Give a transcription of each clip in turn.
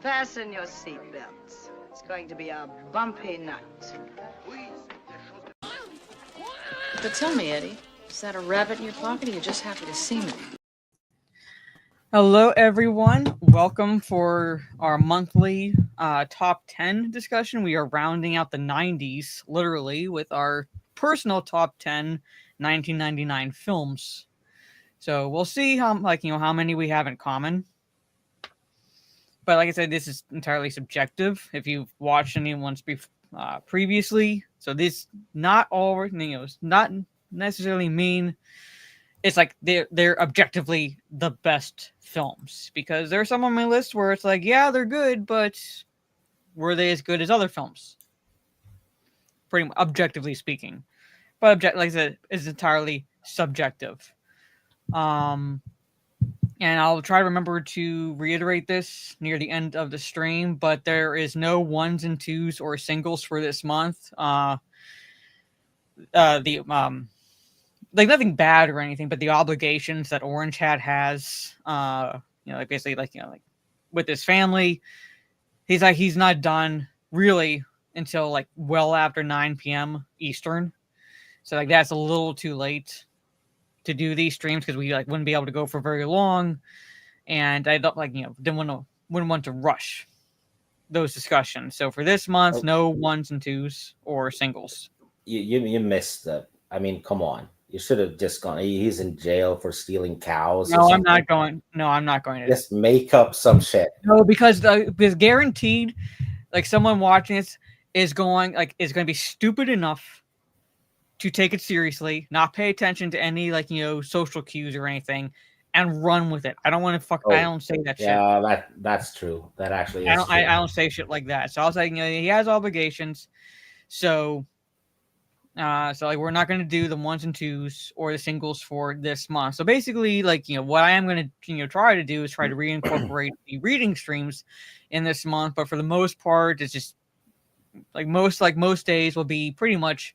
Fasten your seatbelts. It's going to be a bumpy night. But tell me, Eddie, is that a rabbit in your pocket or you're just happy to see me? Hello, everyone. Welcome for our monthly top 10 discussion. We are rounding out the 90s, literally, with our personal top 10 1999 films. So we'll see how many we have in common. But like I said, this is entirely subjective. If you've watched anyone's previously, so this not necessarily mean it's like they're objectively the best films, because there are some on my list where it's like, yeah, they're good, but were they as good as other films? Pretty much, objectively speaking. But like I said, it's entirely subjective. And I'll try to remember to reiterate this near the end of the stream, but there is no ones and twos or singles for this month. Like nothing bad or anything, but the obligations that Orange Hat has, basically like with his family, he's not done really until like well after 9 p.m. Eastern. So like that's a little too late to do these streams, because we wouldn't be able to go for very long, and I don't wouldn't want to rush those discussions. So for this month, no ones and twos or singles. You missed that. I mean, come on. You should have just gone. He's in jail for stealing cows. No, I'm not going. No, I'm not going to. Just make up some shit. No, because guaranteed, like someone watching this is going to be stupid enough to take it seriously, not pay attention to any social cues or anything, and run with it. I don't want to I don't say that shit. Yeah, that's true. That actually is true. I don't say shit like that. So I was like, he has obligations, so. We're not going to do the ones and twos or the singles for this month. So basically, what I am going to try to do is try to reincorporate the reading streams in this month. But for the most part, it's just most days will be pretty much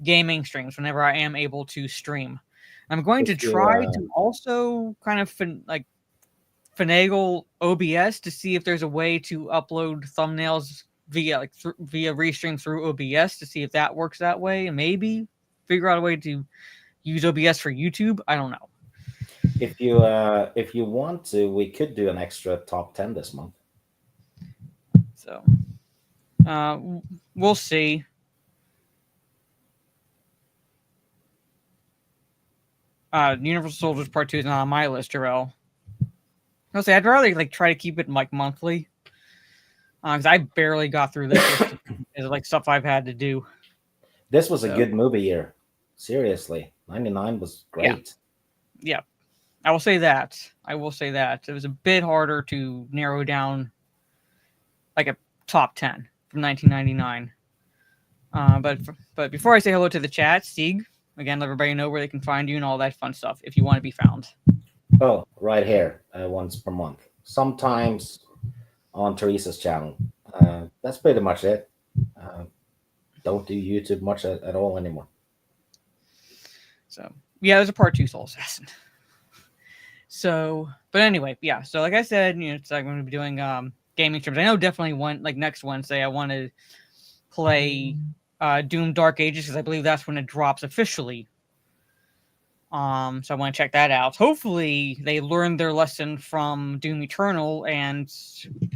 gaming streams whenever I am able to stream. I'm going to try to also kind of finagle OBS to see if there's a way to upload thumbnails via restream through OBS to see if that works that way, and maybe figure out a way to use OBS for YouTube. I don't know. If you want to, we could do an extra top 10 this month. So we'll see. Universal Soldiers Part 2 is not on my list, Jarrell. I'll say I'd rather try to keep it monthly. Because I barely got through this. It's stuff I've had to do. This was a good movie year. Seriously. 99 was great. Yeah. I will say that. It was a bit harder to narrow down a top 10 from 1999. But before I say hello to the chat, Sieg, again, let everybody know where they can find you and all that fun stuff if you want to be found. Oh, right here. Once per month. Sometimes on Teresa's channel. That's pretty much it. Don't do YouTube much at all anymore. So yeah, there's a part 2 Soul Assassin. So, but anyway, yeah. So like I said, it's I'm going to be doing gaming streams. I know definitely next Wednesday I want to play Doom Dark Ages, because I believe that's when it drops officially. So I want to check that out. Hopefully they learned their lesson from Doom Eternal and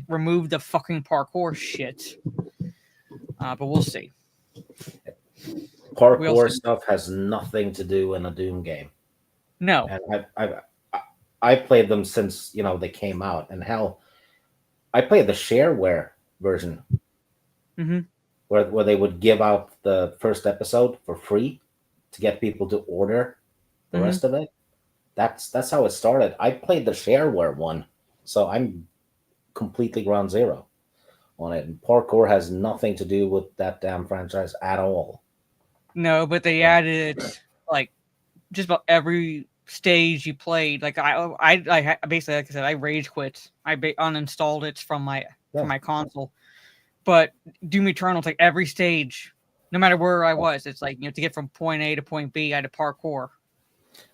remove the fucking parkour shit. But we'll see. Parkour stuff has nothing to do in a Doom game. No. And I played them since they came out, and hell, I played the shareware version, where they would give out the first episode for free to get people to order the rest of it. That's how it started. I played the shareware one, so I'm completely ground zero on it. And parkour has nothing to do with that damn franchise at all. No, but they added just about every stage you played. I basically, like I said, I rage quit. I uninstalled it from my console. But Doom Eternal, every stage, no matter where I was, to get from point A to point B, I had to parkour.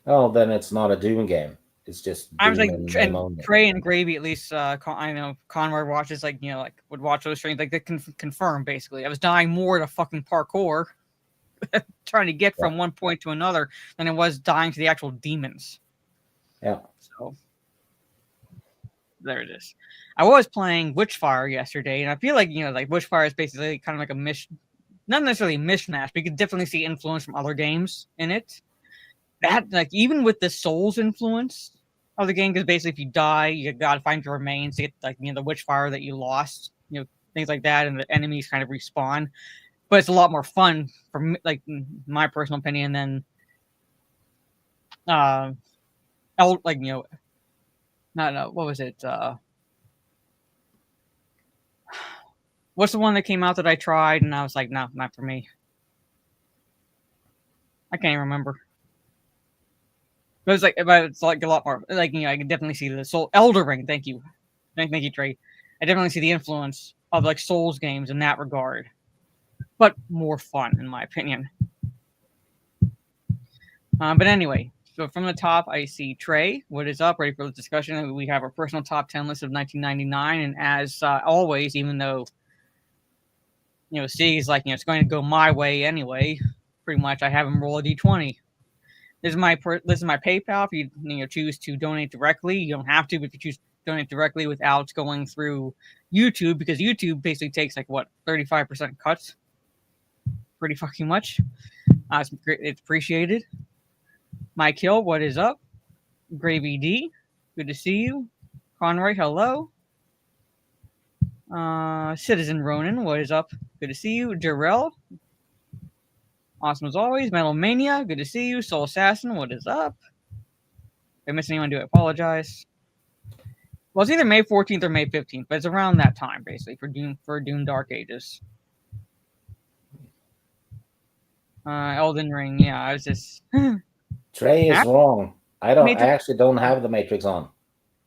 Oh, then it's not a Doom game. It's just I was Doom like, and and name only. Trey and Gravy, at least I know Conroy watches, like, like would watch those streams, like they can confirm basically. I was dying more to fucking parkour, trying to get from one point to another, than it was dying to the actual demons. Yeah. So there it is. I was playing Witchfire yesterday, and I feel like like Witchfire is basically kind of like a not necessarily a mishmash, but you could definitely see influence from other games in it. That, like, even with the Souls influence of the game, because basically if you die, you gotta find your remains to get, like, the Witchfire that you lost, things like that, and the enemies kind of respawn. But it's a lot more fun for me, like, in my personal opinion, than what was it? What's the one that came out that I tried and I was like, no, not for me. I can't even remember. But it's like a lot more, like, I can definitely see the Soul Elder Ring. Thank you, Trey. I definitely see the influence of, like, Souls games in that regard, but more fun in my opinion. But anyway, so from the top, I see Trey. What is up? Ready for the discussion? We have our personal top 10 list of 1999, and as always, even though C's like, it's going to go my way anyway. Pretty much, I have him roll a d20. This is my PayPal. If you choose to donate directly, you don't have to. But if you choose to donate directly without going through YouTube, because YouTube basically takes, like, what, 35% cuts, pretty fucking much. It's appreciated. Mike Hill, what is up? Gravy D, good to see you. Conroy, hello. Citizen Ronan, what is up? Good to see you. Jarrell, awesome as always. Metal Mania, good to see you. Soul Assassin, what is up? If I missed anyone, do I apologize? Well, it's either May 14th or May 15th, but it's around that time, basically, for Doom Dark Ages. Elden Ring, yeah, I was just... Trey is wrong. I actually don't have the Matrix on.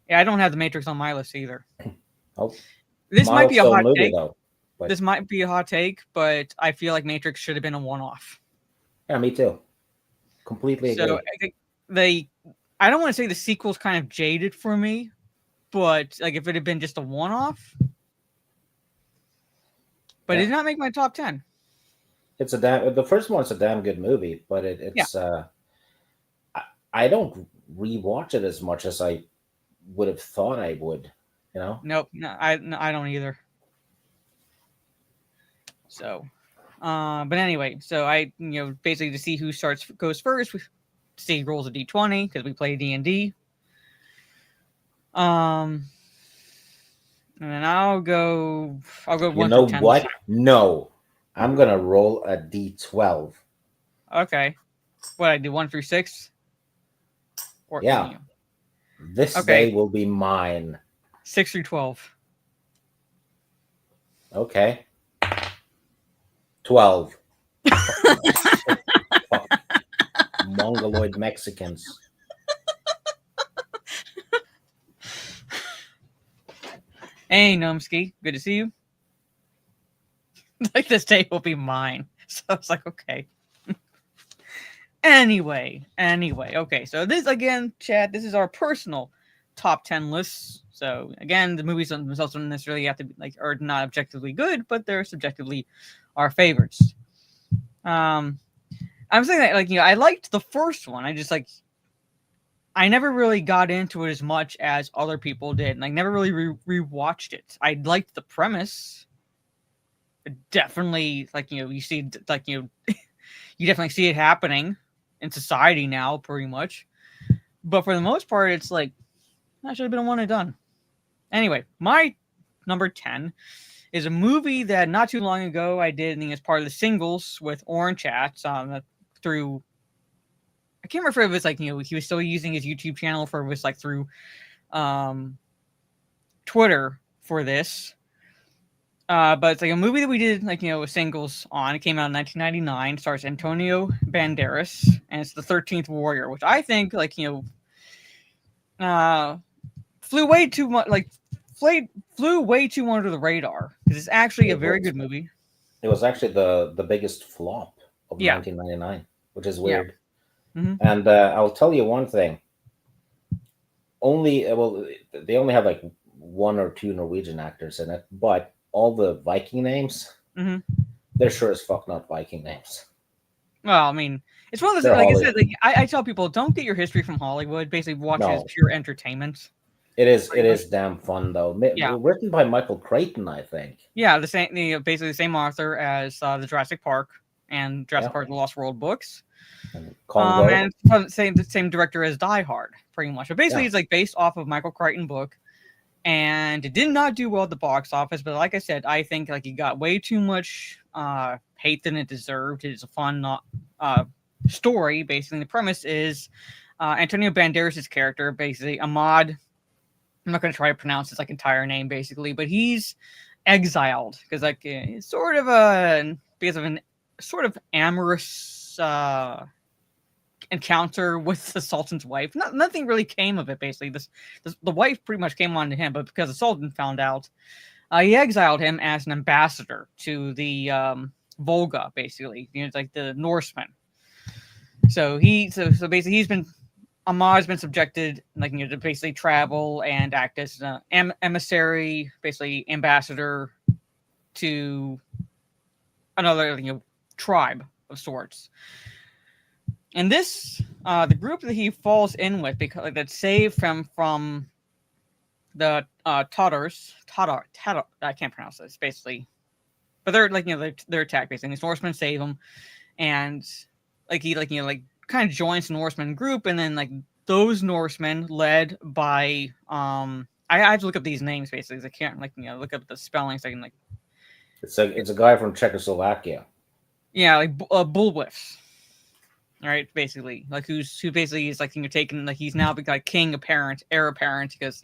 Yeah, I don't have the Matrix on my list either. Oh, this might be a hot movie, take. Though, but... This might be a hot take, but I feel like Matrix should have been a one-off. Yeah, me too. Completely agree. So I think I don't want to say the sequel's kind of jaded for me, but, like, if it had been just a one-off, but it did not make my top 10. It's the first one's a damn good movie, but it's I don't rewatch it as much as I would have thought I would, Nope, I don't either. So, but anyway, so I basically to see who goes first, we see rolls a d20 because we play D&D. And then I'll go 1 through 10. What? No, I'm gonna roll a d12. Okay, what I do 1 through 6? Or, yeah, this day will be mine. 6 through 12. Okay. 12. Mongoloid Mexicans. Hey, Numsky, good to see you. Like, this day will be mine. So I was like, okay. Anyway, okay. So this, again, chat, this is our personal top 10 lists. So again, the movies themselves don't necessarily have to be, like, are not objectively good, but they're subjectively our favorites. I'm saying that, like, I liked the first one. I just, like, I never really got into it as much as other people did, and I never really rewatched it. I liked the premise. But definitely, like, you see, like, you definitely see it happening in society now, pretty much. But for the most part, it's like, that should have been a one and done. Anyway, my number 10 is a movie that not too long ago I did, as part of the singles with Orange Chats through. I can't remember if it was like, he was still using his YouTube channel, for it was like through Twitter for this. But it's like a movie that we did, like, with singles on. It came out in 1999. Stars Antonio Banderas, and it's The 13th Warrior, which I think, like, flew way too much, like, flew way too under the radar, because it's actually a very good movie. It was actually the biggest flop of 1999, which is weird. Yeah. Mm-hmm. And I'll tell you one thing. only well, they only have like one or two Norwegian actors in it, but all the Viking names, Hmm. they're sure as fuck not Viking names. Well, I mean, it's one of those, They're like I Hollywood. said, like I tell people, don't get your history from Hollywood. Basically, watch it as No, pure entertainment. it is. It Pretty much. is damn fun though. Yeah, Written by Michael Crichton, I think. yeah, basically the same author as the Jurassic Park and Jurassic Yeah, Park: The Lost World books. and Congo. And from the same director as Die Hard, pretty much. But basically, Yeah, it's like based off of Michael Crichton book, and it did not do well at the box office. But like I said, I think like it got way too much hate than it deserved. It's a fun story. Basically, the premise is Antonio Banderas' character, basically Ahmad. I'm not going to try to pronounce his like entire name, basically, but he's exiled because like it's sort of a because of an sort of amorous encounter with the Sultan's wife. Nothing really came of it. Basically, the wife pretty much came on to him, but because the Sultan found out, he exiled him as an ambassador to the Volga. Basically, it's like the Norsemen. So basically he's been Ahmad's been subjected like to basically travel and act as an emissary, basically ambassador to another tribe of sorts. And this the group that he falls in with because like, that's saved from the Tatars. I can't pronounce this basically, but they're like they're attacked basically. These Norsemen save him, and like he kind of joins the Norseman group, and then like those Norsemen led by I have to look up these names basically because I can't look up the spellings. So I can like it's a guy from Czechoslovakia. yeah like bullwhips. All right, basically like who basically is like taken like he's now become king apparent, heir apparent because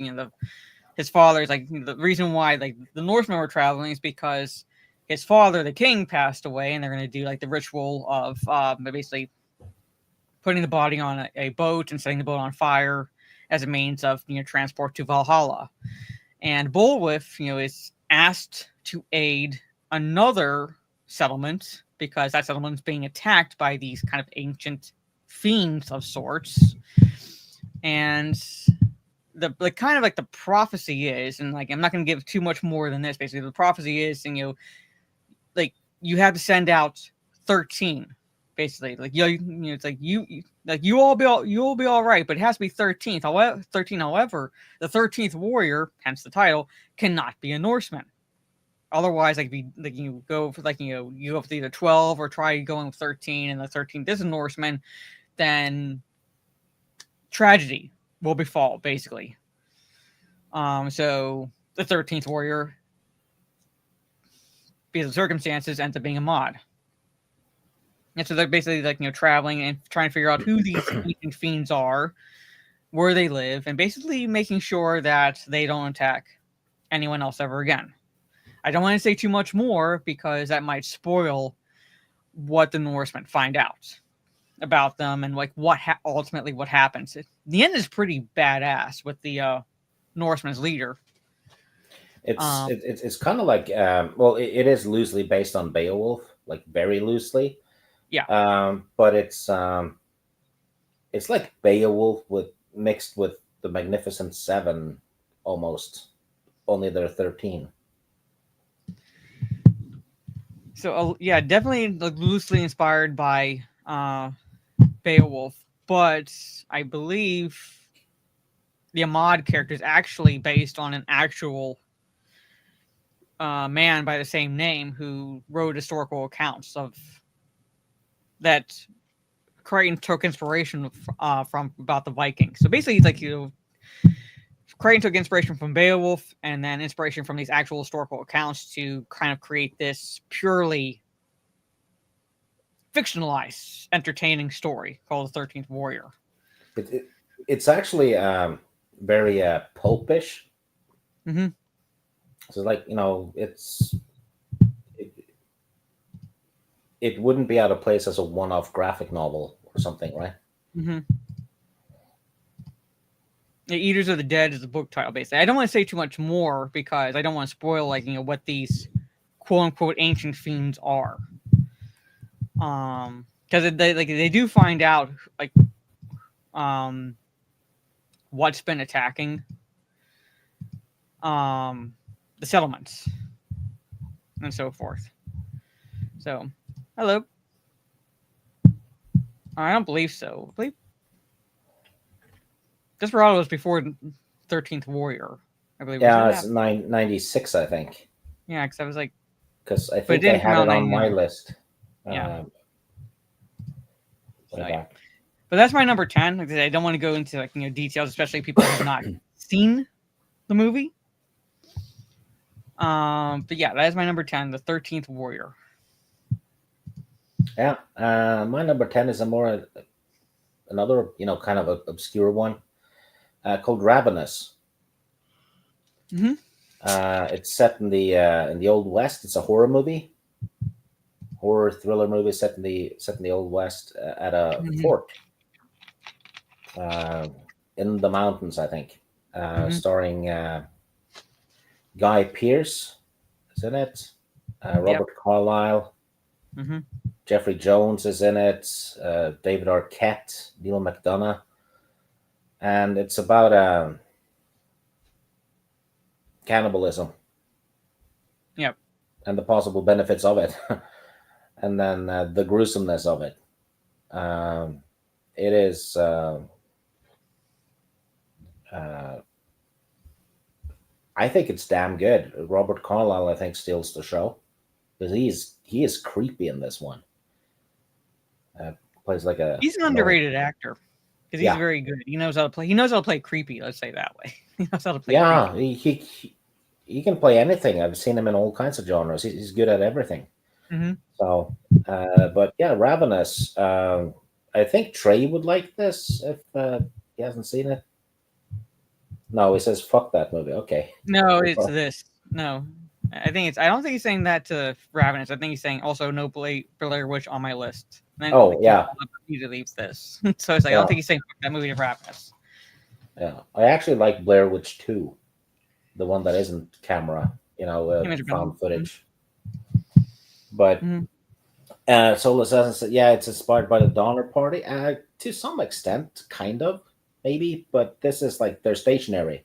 his father is like the reason why like the Norsemen were traveling is because his father the king passed away, and they're going to do like the ritual of basically putting the body on a boat and setting the boat on fire as a means of transport to Valhalla. And Bullwhip is asked to aid another settlement because that settlement is being attacked by these kind of ancient fiends of sorts. And the kind of like the prophecy is, and like I'm not going to give too much more than this. Basically, the prophecy is, like you have to send out 13. Basically, like it's like you'll all be all right, but it has to be 13th. However, 13. However, the 13th warrior, hence the title, cannot be a Norseman. Otherwise, like you go for you go with either 12 or try going with 13, and the 13th is a Norseman, then tragedy will befall. Basically, so the 13th warrior, because of circumstances, ends up being a mod. And so they're basically traveling and trying to figure out who these ancient fiends are, where they live, and basically making sure that they don't attack anyone else ever again. I don't want to say too much more because that might spoil what the Norsemen find out about them and like ultimately what happens. The end is pretty badass with the Norseman's leader. It's kind of like well, it is loosely based on Beowulf, like very loosely. Yeah. But it's like Beowulf mixed with the Magnificent Seven, almost. Only they're 13. So yeah, definitely loosely inspired by Beowulf, but I believe the Ahmad character is actually based on an actual man by the same name who wrote historical accounts of that. Crichton took inspiration from about the Vikings. So basically, it's like Crichton took inspiration from Beowulf and then inspiration from these actual historical accounts to kind of create this purely fictionalized, entertaining story called The 13th Warrior. It's actually very pulpish. Mm-hmm. So, like, it wouldn't be out of place as a one-off graphic novel or something, right? Mm-hmm. The Eaters of the Dead is the book title, basically. I don't want to say too much more because I don't want to spoil, what these quote-unquote ancient fiends are. Because they do find out, what's been attacking the settlements and so forth. So, hello. I don't believe so. I believe Desperado was before 13th Warrior, I believe. Yeah, it's 96, I think. Yeah, because I was like, because I think I had it on my list. Yeah. So, yeah. But that's my number 10. Like I don't want to go into like details, especially if people have not seen the movie. But yeah, that is my number 10, The 13th Warrior. Yeah, my number 10 is another kind of obscure one called Ravenous. Mm-hmm. It's set in the Old West. It's a horror thriller movie set in the Old West at a fort in the mountains, I think, starring Guy Pearce is in it, Robert Carlyle, Jeffrey Jones is in it, David Arquette, Neil McDonough, and it's about cannibalism. Yep. And the possible benefits of it. And then the gruesomeness of it. It is I think it's damn good. Robert Carlyle, I think, steals the show because he is creepy in this one. Plays like he's an underrated actor because he's very good. He knows how to play. He knows how to play creepy. Let's say that way. He knows how to play. Yeah, creepy. He can play anything. I've seen him in all kinds of genres. He's good at everything. Mm-hmm. So, but yeah, Ravenous. I think Trey would like this if he hasn't seen it. No, he says fuck that movie. Okay. No, it's this. No, I don't think he's saying that to Ravenous. I think he's saying also no Blair Witch on my list. And then, he leaves this. So it's like I don't think he's saying fuck that movie to Ravenous. Yeah, I actually like Blair Witch 2, the one that isn't camera. Found footage. But Soul Assassin said, yeah, it's inspired by the Donner Party. To some extent, kind of, maybe. But this is like they're stationary.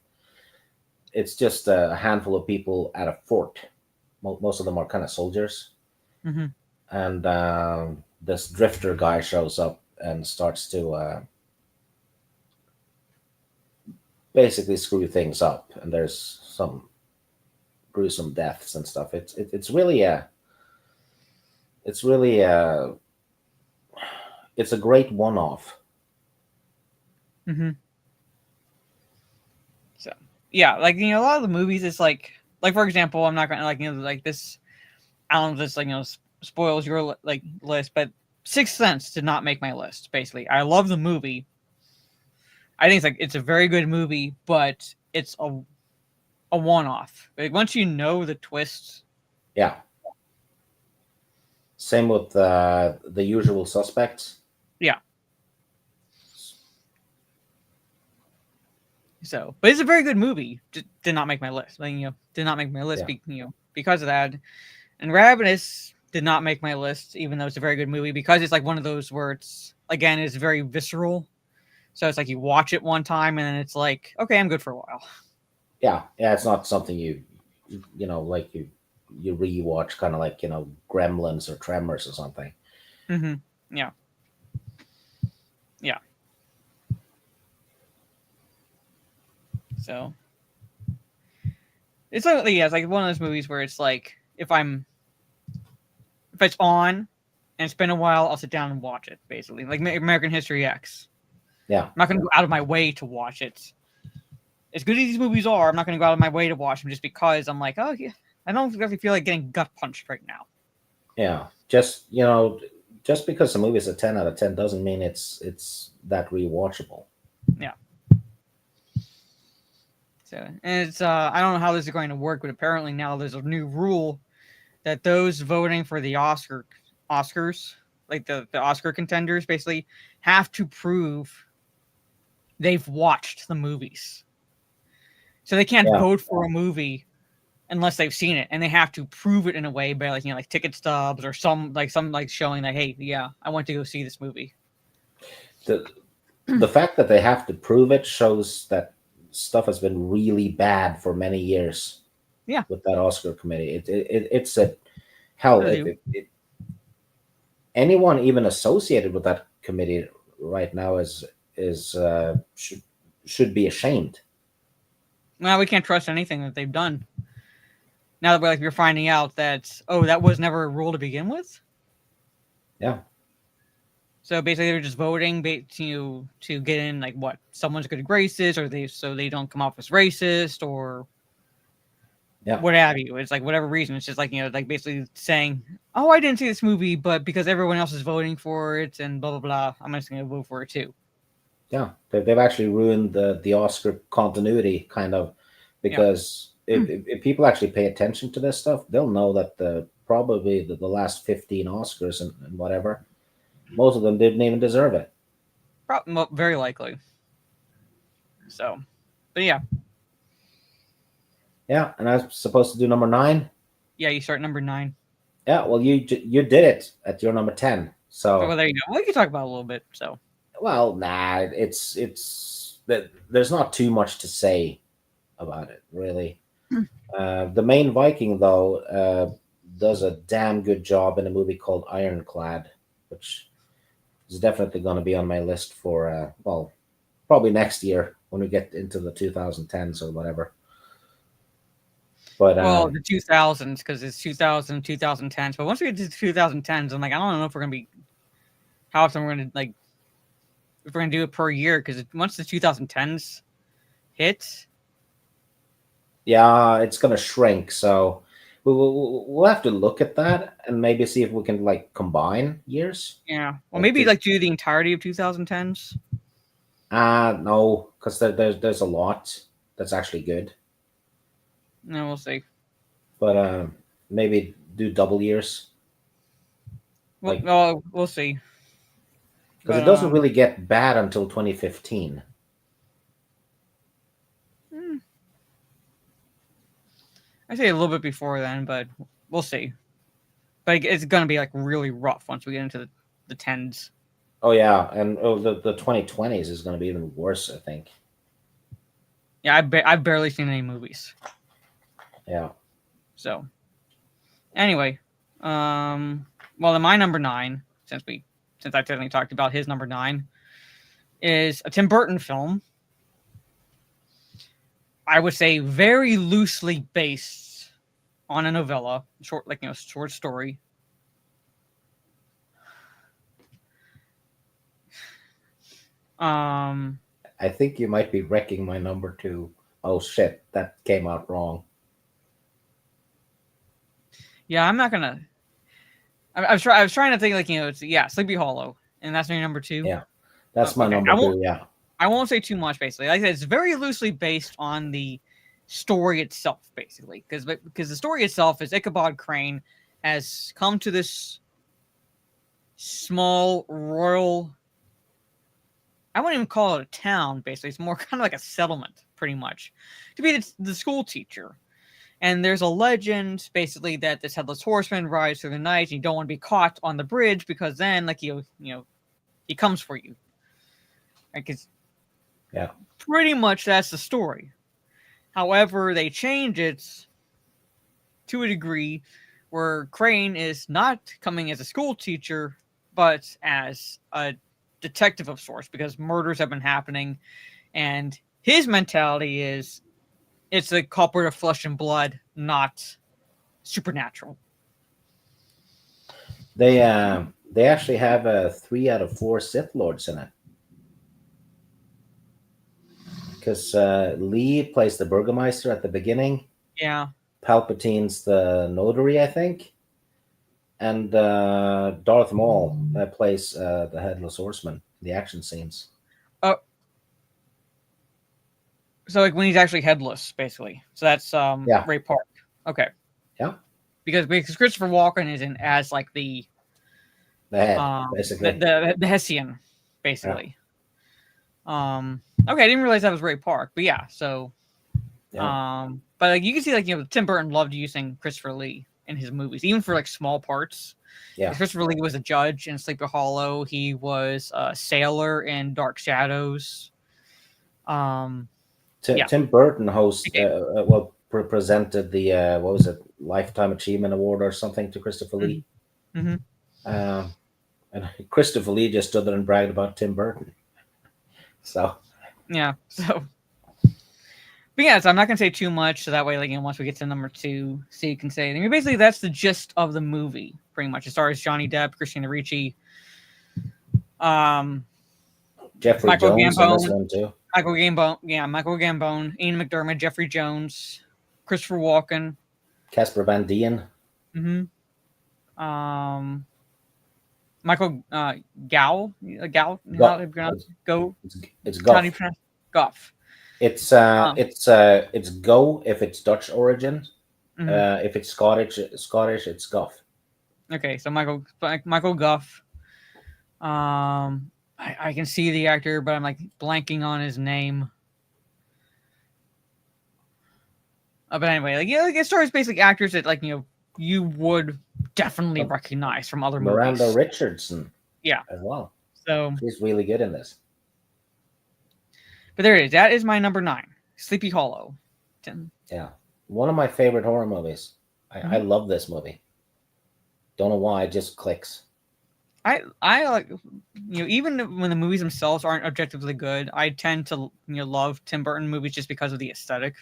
It's just a handful of people at a fort. Most of them are kind of soldiers. Mm-hmm. And this drifter guy shows up and starts to basically screw things up. And there's some gruesome deaths and stuff. It's really it's a great one-off. Mm-hmm. So yeah, like a lot of the movies, it's like for example, I'm not gonna like this. I don't know if this spoils your list, but Sixth Sense did not make my list. Basically, I love the movie. I think it's a very good movie, but it's a one-off. Like once you know the twists. Yeah. Same with The Usual Suspects. Yeah. So, but it's a very good movie. Just did not make my list. Did not make my list. Because of that. And Ravenous did not make my list, even though it's a very good movie, because it's like one of those where it's very visceral. So it's like you watch it one time and then it's like, okay, I'm good for a while. Yeah, it's not something you rewatch, kind of like Gremlins or Tremors or something. Mm-hmm. Yeah. So it's like one of those movies where it's like if it's on and it's been a while, I'll sit down and watch it. Basically, like American History X. Yeah, I'm not going to go out of my way to watch it. As good as these movies are, I'm not going to go out of my way to watch them just because I'm like, oh yeah, I don't really feel like getting gut punched right now. Yeah, just because the movie is a 10 out of 10 doesn't mean it's that rewatchable. Yeah. So, and it's I don't know how this is going to work, but apparently now there's a new rule that those voting for the Oscars, like the Oscar contenders, basically have to prove they've watched the movies. So they can't vote for a movie unless they've seen it, and they have to prove it in a way by like ticket stubs or some showing that, hey, yeah, I went to go see this movie. the fact that they have to prove it shows that stuff has been really bad for many years. Yeah. With that Oscar committee, it's a hell. Anyone even associated with that committee right now should be ashamed. Well, we can't trust anything that they've done. Now that we're finding out that that was never a rule to begin with. Yeah. So basically, they're just voting to get in someone's good graces, or they don't come off as racist, or what have you. It's whatever reason. It's just basically saying, "Oh, I didn't see this movie, but because everyone else is voting for it, and blah blah blah, I'm just going to vote for it too." Yeah, they've actually ruined the Oscar continuity, kind of, because if people actually pay attention to this stuff, they'll know that probably the last 15 Oscars and whatever, most of them didn't even deserve it. Very likely. So, but yeah. Yeah, and I was supposed to do number 9. Yeah, you start number 9. Yeah, well, you did it at your number 10. So well, there you go. We can talk about it a little bit. So, well, nah, it's that there's not too much to say about it, really. The main Viking, though, does a damn good job in a movie called Ironclad, which is definitely going to be on my list for probably next year when we get into the 2010s or whatever. But the 2000s, because it's 2000, 2010s. But once we get to 2010s, I'm I don't know if we're gonna be how often we're gonna if we're gonna do it per year. Because once the 2010s hit, yeah, it's gonna shrink. So we'll have to look at that and maybe see if we can combine years. Yeah, well, maybe do the entirety of 2010s. No, because there's a lot that's actually good. No, we'll see. But maybe do double years. Well, we'll see. Because it doesn't really get bad until 2015. I say a little bit before then, but we'll see. But it's going to be really rough once we get into the 10s. Oh, yeah. And the 2020s is going to be even worse, I think. Yeah, I've barely seen any movies. Yeah. So, anyway, in my number 9, since I technically talked about his number 9, is a Tim Burton film. I would say very loosely based on a novella, short story. I think you might be wrecking my number 2. Oh shit, that came out wrong. Yeah, I'm not gonna. I was trying to think Sleepy Hollow, and that's my number 2. Yeah, that's my number 2. Yeah, I won't say too much. Basically, like I said, it's very loosely based on the story itself, basically, because the story itself is Ichabod Crane has come to this small rural. I wouldn't even call it a town. Basically, it's more kind of like a settlement, pretty much, to be the school teacher. And there's a legend, basically, that this headless horseman rides through the night, and you don't want to be caught on the bridge because then, he comes for you. Yeah. Pretty much that's the story. However, they change it to a degree where Crane is not coming as a school teacher, but as a detective of sorts, because murders have been happening, and his mentality is it's a culprit of flesh and blood, not supernatural. They actually have 3 out of 4 Sith Lords in it. Because Lee plays the Burgermeister at the beginning. Yeah. Palpatine's the Notary, I think. And Darth Maul plays the Headless Horseman in the action scenes. So when he's actually headless, basically. So that's Ray Park. Okay. Yeah. Because Christopher Walken is in as the head, basically. The Hessian, basically. Yeah. Okay, I didn't realize that was Ray Park, but yeah, so but you can see Tim Burton loved using Christopher Lee, in his movies, even for like small parts. Yeah. Christopher Lee was a judge in Sleepy Hollow. He was a sailor in Dark Shadows. Tim Burton presented the what was it, Lifetime Achievement Award or something to Christopher Lee. Mm-hmm. And Christopher Lee just stood there and bragged about Tim Burton. So yeah, so but yeah, so I'm not gonna say too much, so that way, like, once we get to number 2, so you can say. I mean, basically, that's the gist of the movie, pretty much. It stars Johnny Depp, Christina Ricci, Jeffrey Michael Jones Gambon, in this one too. Michael Gambon, Ian McDermott, Jeffrey Jones, Christopher Walken, Casper Van Dien. Michael Gow. It's Goff. Goff. It's Go if it's Dutch origin. If it's Scottish, it's Goff. Okay, so Michael Goff. I can see the actor, but I'm like blanking on his name. But anyway, it stars basically actors that you would definitely recognize from other Miranda movies. Richardson. Yeah. As well. So she's really good in this. But there it is. That is my number 9, Sleepy Hollow. Yeah, one of my favorite horror movies. I love this movie. Don't know why, it just clicks. I like, even when the movies themselves aren't objectively good, I tend to love Tim Burton movies just because of the aesthetic.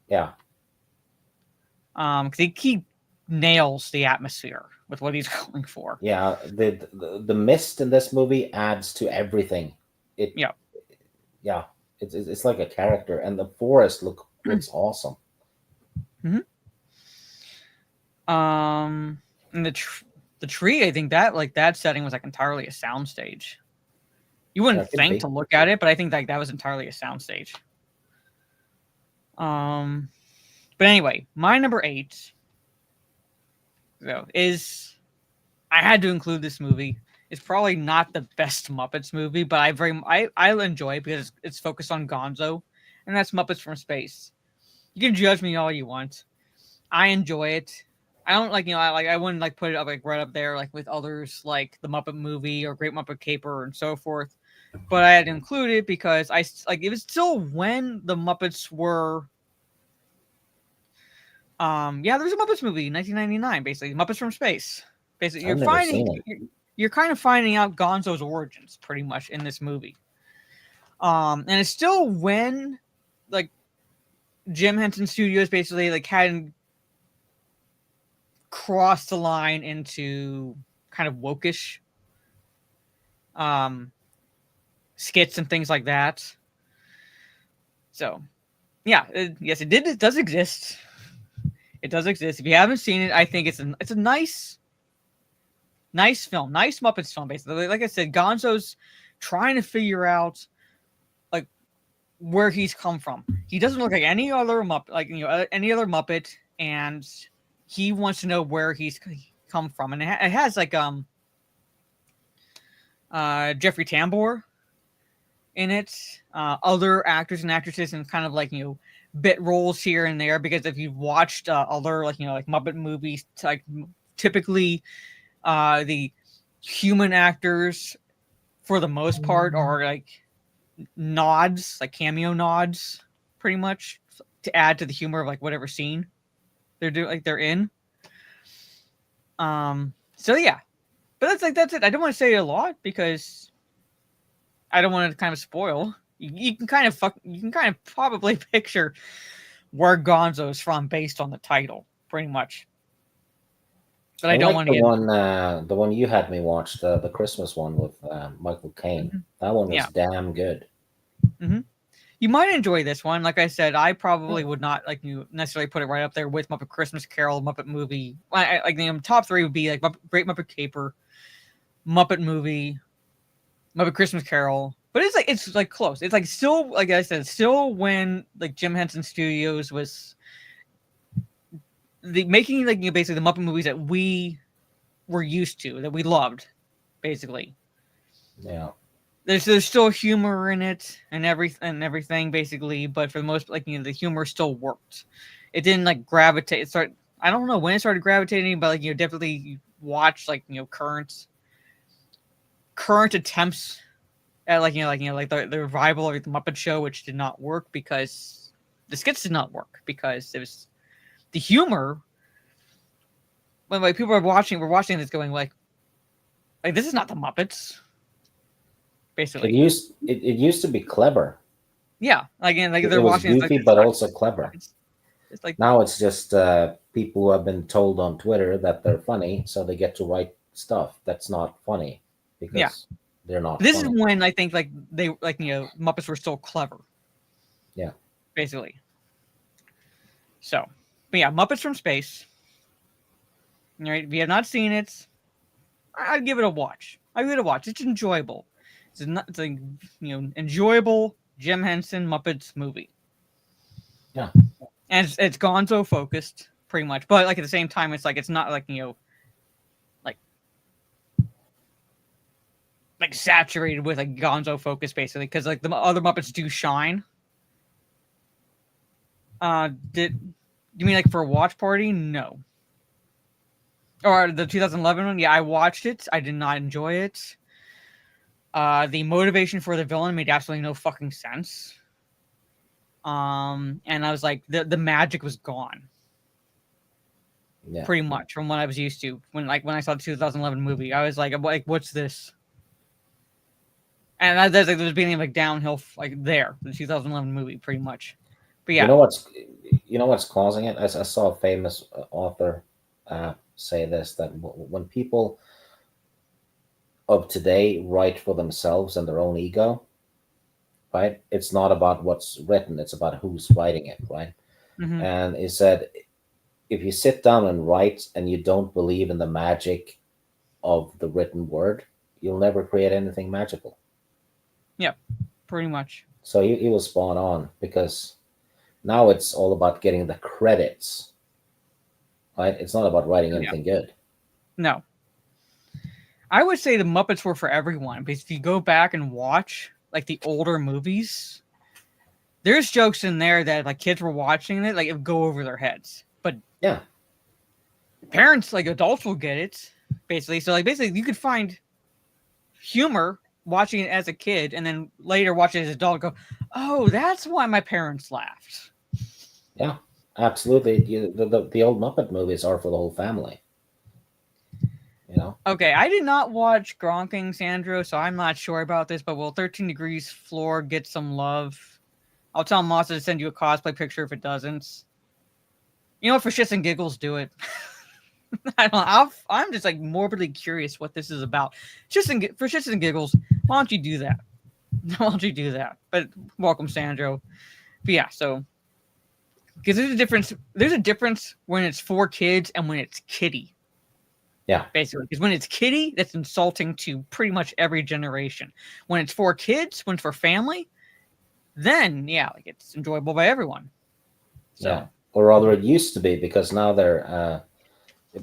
Yeah. Because he nails the atmosphere with what he's going for. Yeah, the mist in this movie adds to everything. Yeah, it's like a character, and the forest looks awesome. And the tree, I think that setting was entirely a soundstage. You wouldn't think to look at it, but I think that was entirely a soundstage. But anyway, my number 8 is, I had to include this movie. It's probably not the best Muppets movie, but I enjoy it because it's focused on Gonzo, and that's Muppets from Space. You can judge me all you want. I enjoy it. I don't I wouldn't put it up right up there with others like the Muppet Movie or Great Muppet Caper and so forth. But I had to include it because it was still when the Muppets were. There was a Muppets movie in 1999, basically Muppets from Space. Basically, you're kind of finding out Gonzo's origins pretty much in this movie. And it's still when Jim Henson Studios basically hadn't crossed the line into kind of wokish skits and things like that. So, yeah, it does exist. It does exist. If you haven't seen it, I think it's a nice film, nice Muppets film. Basically, like I said, Gonzo's trying to figure out where he's come from. He doesn't look like any other Muppet, any other Muppet, and he wants to know where he's come from. And it has Jeffrey Tambor in it, other actors and actresses, and kind of bit roles here and there. Because if you've watched other Muppet movies, typically the human actors for the most part are nods, cameo nods, pretty much to add to the humor of whatever scene they're in. So yeah, but that's it. I don't want to say a lot because I don't want to kind of spoil. You can kind of probably picture where Gonzo's from based on the title, pretty much. But I don't want to. The one you had me watch, the Christmas one with Michael Caine. Mm-hmm. That one was damn good. Mm-hmm. You might enjoy this one. Like I said, I probably would not necessarily put it right up there with Muppet Christmas Carol, Muppet Movie. Top 3 would be Great Muppet Caper, Muppet Movie, Muppet Christmas Carol. But it's close. It's still, like I said, still when Jim Henson Studios was making basically the Muppet movies that we were used to, that we loved, basically. Yeah. There's still humor in it and everything basically, but for the most the humor still worked. It didn't gravitate. I don't know when it started gravitating, but like definitely watch like current attempts at like the revival of the Muppet Show, which did not work because the skits did not work because it was the humor. When like people we're watching this going like this is not the Muppets. Basically, it used to be clever. Yeah, again, like It they're was watching, goofy, but also clever. It's like Now it's just people who have been told on Twitter that they're funny, so they get to write stuff that's not funny because they're not. This funny. is when I think like they Muppets were still clever. Yeah, basically. So, but yeah, Muppets from Space. All right, if you have not seen it, I'd give it a watch. It's enjoyable. It's like enjoyable Jim Henson Muppets movie. Yeah, and it's Gonzo focused pretty much, but like at the same time, it's like it's not like like saturated with like Gonzo focus basically because like the other Muppets do shine. Did you mean like for a watch party? No. Or the 2011 one? Yeah, I watched it. I did not enjoy it. The motivation for the villain made absolutely no fucking sense. And I was like, the magic was gone. Yeah. Pretty much from what I was used to when I saw the 2011 movie. I was like, what's this? And there's like the beginning of like downhill like there, the 2011 movie, pretty much. But yeah, you know what's causing it? I saw a famous author say this, that when people of today write for themselves and their own ego, right? It's not about what's written; it's about who's writing it, right? Mm-hmm. And he said, if you sit down and write and you don't believe in the magic of the written word, you'll never create anything magical. Yeah, pretty much. So he was spot on because now it's all about getting the credits, right? It's not about writing anything good. No. I would say the Muppets were for everyone because if you go back and watch like the older movies, there's jokes in there that like kids were watching it, like it would go over their heads. But yeah, parents, like adults, will get it basically. So like basically, you could find humor watching it as a kid, and then later watching it as an adult, and go, "Oh, that's why my parents laughed." Yeah, absolutely. The old Muppet movies are for the whole family. You know. Okay, I did not watch Gronking Sandro, so I'm not sure about this. But will 13 Degrees Floor get some love? I'll tell Masa to send you a cosplay picture if it doesn't. You know what? For shits and giggles, do it. I don't know. I'm just like morbidly curious what this is about. For shits and giggles, why don't you do that? Why don't you do that? But welcome, Sandro. But yeah, so because there's a difference. There's a difference when it's for kids and when it's kiddie. Yeah, basically, because when it's kiddie, that's insulting to pretty much every generation. When it's for kids, when it's for family, then yeah, like it's enjoyable by everyone. So. Yeah, or rather, it used to be because now they're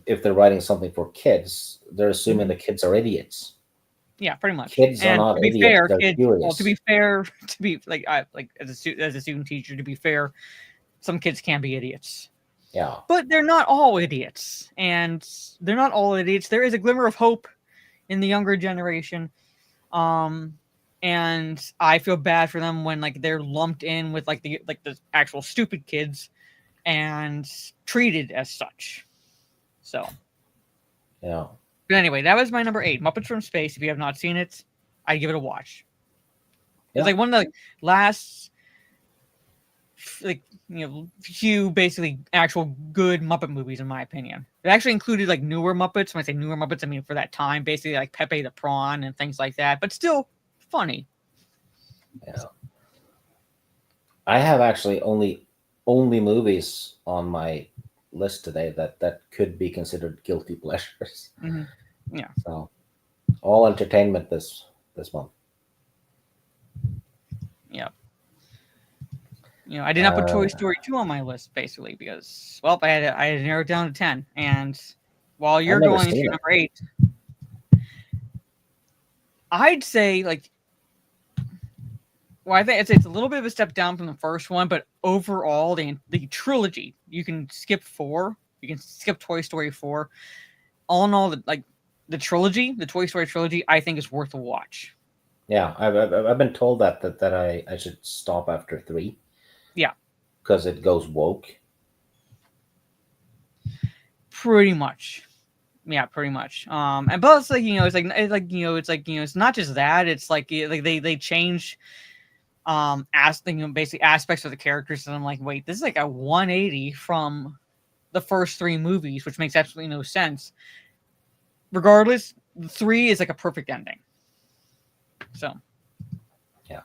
if they're writing something for kids, they're assuming the kids are idiots. Yeah, pretty much. Kids are not idiots. Fair, they're kids, curious. well, to be fair, as a student teacher, to be fair, some kids can be idiots. Yeah. But they're not all idiots. And they're not all idiots. There is a glimmer of hope in the younger generation. And I feel bad for them when like they're lumped in with like the actual stupid kids and treated as such. So yeah. But anyway, that was my number 8. Muppets from Space. If you have not seen it, I'd give it a watch. It's like one of the last few basically actual good Muppet movies in my opinion. It actually included like newer Muppets. When I say newer Muppets, I mean for that time, basically like Pepe the Prawn and things like that, but still funny. Yeah. I have actually only movies on my list today that could be considered guilty pleasures. Mm-hmm. Yeah. So all entertainment this month. Yeah. I did not put Toy Story 2 on my list basically because, well, I had to narrow it down to 10. And while you're going into number 8, I'd say like, well, I think it's a little bit of a step down from the first one, but overall, the trilogy, you can skip 4 You can skip Toy Story 4. All in all, the trilogy, the Toy Story trilogy, I think is worth a watch. Yeah, I've been told that I should stop after 3. Yeah, because it goes woke. pretty much. Yeah, pretty much. And but it's like it's not just that. It's like they change basic aspects of the characters, and I'm like, wait, this is like a 180 from the first 3 movies, which makes absolutely no sense. Regardless, 3 is like a perfect ending. So, yeah.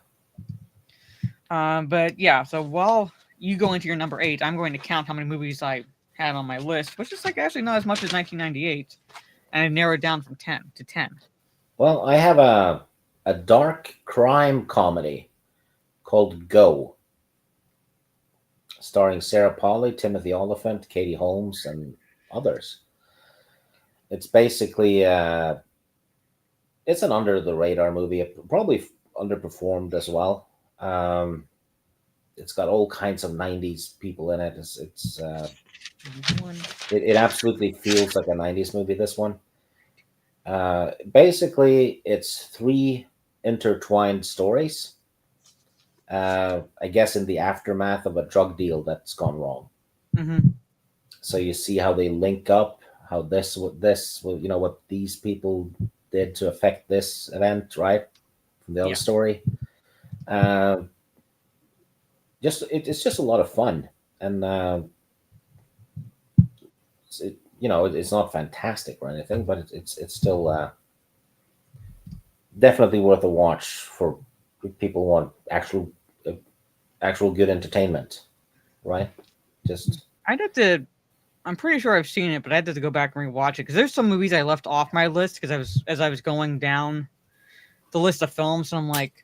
But yeah, so while you go into your number 8, I'm going to count how many movies I had on my list, which is like actually not as much as 1998, and I narrowed down from 10 to 10. Well, I have a dark crime comedy called Go, starring Sarah Polley, Timothy Olyphant, Katie Holmes, and others. It's basically it's an under the radar movie. It probably underperformed as well. It's got all kinds of 90s people in it. It absolutely feels like a 90s movie, this one. Basically, it's 3 intertwined stories. I guess in the aftermath of a drug deal that's gone wrong. Mm-hmm. So you see how they link up, how what these people did to affect this event, right? From the other story. It's just a lot of fun, and it's not fantastic or anything, but it's still definitely worth a watch for people who want actual good entertainment, right? I'm pretty sure I've seen it, but I had to go back and rewatch it because there's some movies I left off my list because as I was going down the list of films, and I'm like,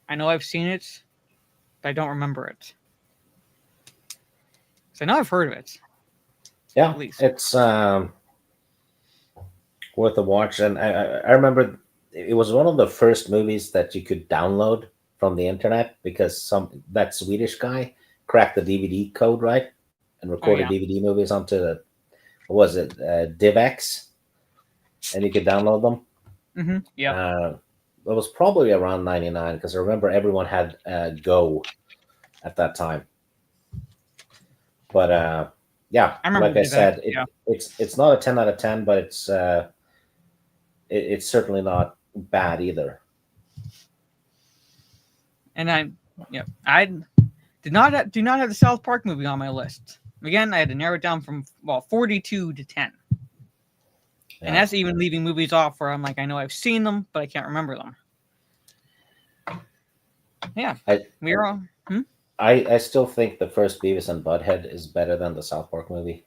I know I've seen it, but I don't remember it. So I know I've heard of it. Yeah, at least it's worth a watch. And I remember it was one of the first movies that you could download from the internet because that Swedish guy cracked the DVD code, right, and recorded DVD movies onto what was it, DivX, and you could download them. Mm-hmm. Yeah. It was probably around 99 because I remember everyone had Go at that time. But yeah, like I said, it's not a 10 out of 10, but it's certainly not bad either. And I do not have the South Park movie on my list. Again, I had to narrow it down from 42 to 10. Yeah. And that's even leaving movies off where I'm like, I know I've seen them, but I can't remember them. Yeah, we're on. I still think the first Beavis and Butthead is better than the South Park movie.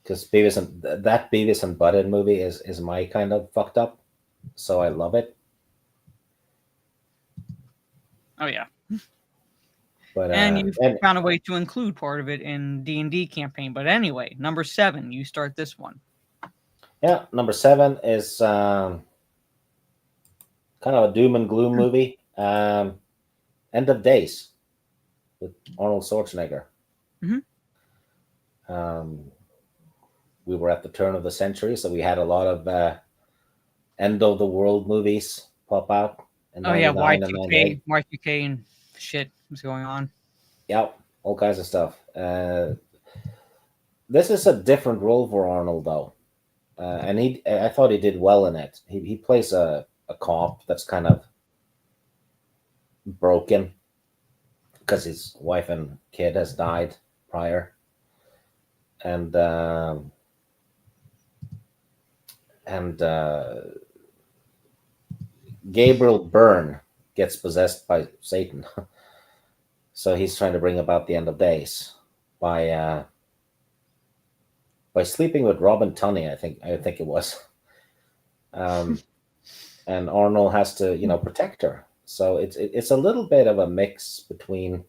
Because Beavis and Butthead movie is my kind of fucked up, so I love it. Oh yeah. But and you found a way to include part of it in D&D campaign. But anyway, number 7, you start this one. Yeah, number 7 is kind of a doom and gloom movie. End of Days with Arnold Schwarzenegger. Mm-hmm. We were at the turn of the century, so we had a lot of end of the world movies pop out. Oh yeah, Y2K and shit was going on. Yeah, all kinds of stuff. This is a different role for Arnold, though, and I thought he did well in it. He plays a cop that's kind of broken because his wife and kid has died prior, and Gabriel Byrne gets possessed by Satan. So he's trying to bring about the end of days by sleeping with Robin Tunney, I think it was. And Arnold has to, protect her. So it's a little bit of a mix between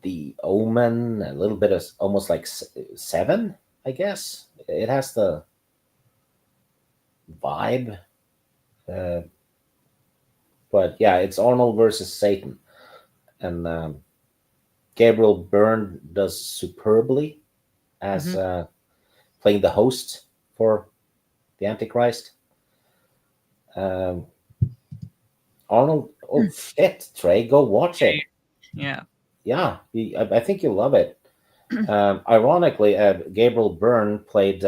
The Omen, a little bit of almost like Seven, I guess. It has the vibe. But yeah, it's Arnold versus Satan. And Gabriel Byrne does superbly as playing the host for the Antichrist. Arnold, oh shit, Trey, go watch it. Yeah. Yeah, I think you'll love it. Ironically, Gabriel Byrne played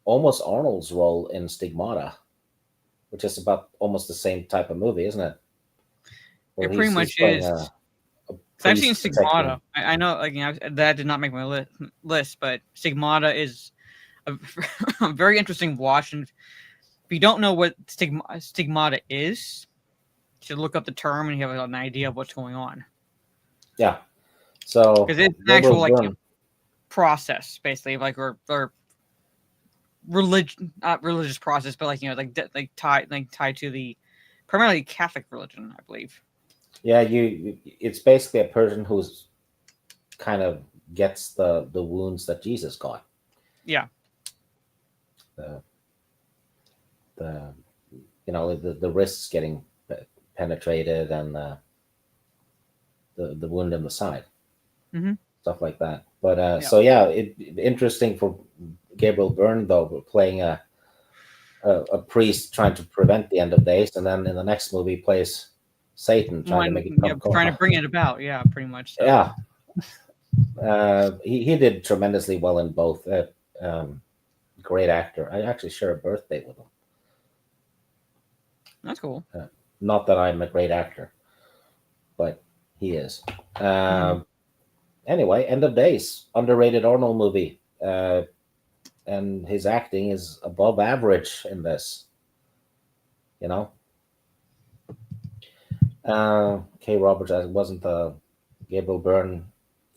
almost Arnold's role in Stigmata, which is about almost the same type of movie, isn't it? It pretty much is. I've seen protecting- Stigmata. I know, like, that did not make my list, but Stigmata is a very interesting watch. And if you don't know what Stigmata is, you should look up the term and you have an idea of what's going on. Yeah. So because it's an actual process, basically, like or religion, not religious process, but like tied to the primarily Catholic religion, I believe. Yeah, it's basically a person who's kind of gets the wounds that Jesus got. Yeah. The wrists getting penetrated and the wound in the side. Stuff like that. But so yeah, interesting for Gabriel Byrne though, playing a priest trying to prevent the end of days, and then in the next movie plays Satan trying to make it come. Trying to bring it about. Yeah, pretty much. So. Yeah. He did tremendously well in both. Great actor. I actually share a birthday with him. That's cool. Not that I'm a great actor, but he is. Anyway, End of Days, underrated Arnold movie, and his acting is above average in this. You know, K. Roberts wasn't the Gabriel Byrne.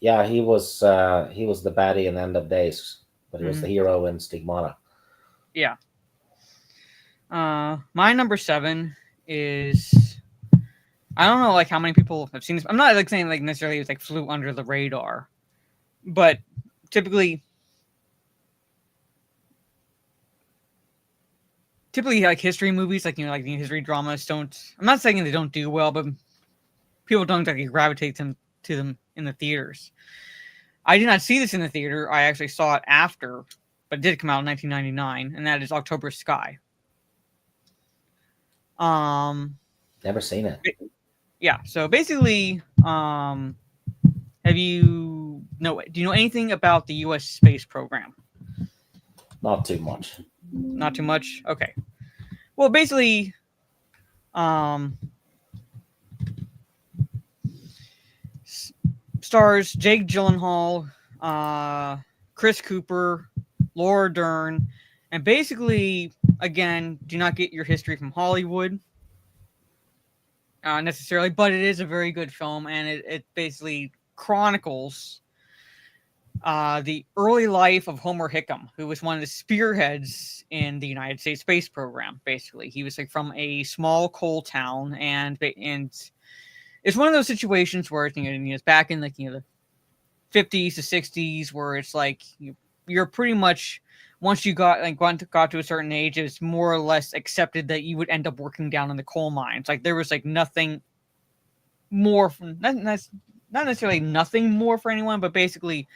Yeah, he was the baddie in End of Days, but he was the hero in Stigmata. Yeah. My number 7 is, I don't know like how many people have seen this. I'm not like saying like necessarily it's like flew under the radar, but typically like history movies, like like the history dramas don't. I'm not saying they don't do well, but people don't like gravitate to them in the theaters. I did not see this in the theater. I actually saw it after, but it did come out in 1999, and that is October Sky. Never seen it. Yeah, so basically, do you know anything about the U.S. space program? Not too much. Not too much? Okay. Well, basically, stars Jake Gyllenhaal, Chris Cooper, Laura Dern, and basically, again, do not get your history from Hollywood necessarily, but it is a very good film, and it basically chronicles the early life of Homer Hickam, who was one of the spearheads in the United States space program. Basically, he was like from a small coal town, and it's one of those situations where it's back in like the 50s to 60s, where it's like you're pretty much, once you got to a certain age, it's more or less accepted that you would end up working down in the coal mines. Like there was like nothing more, not necessarily nothing more for anyone, but basically,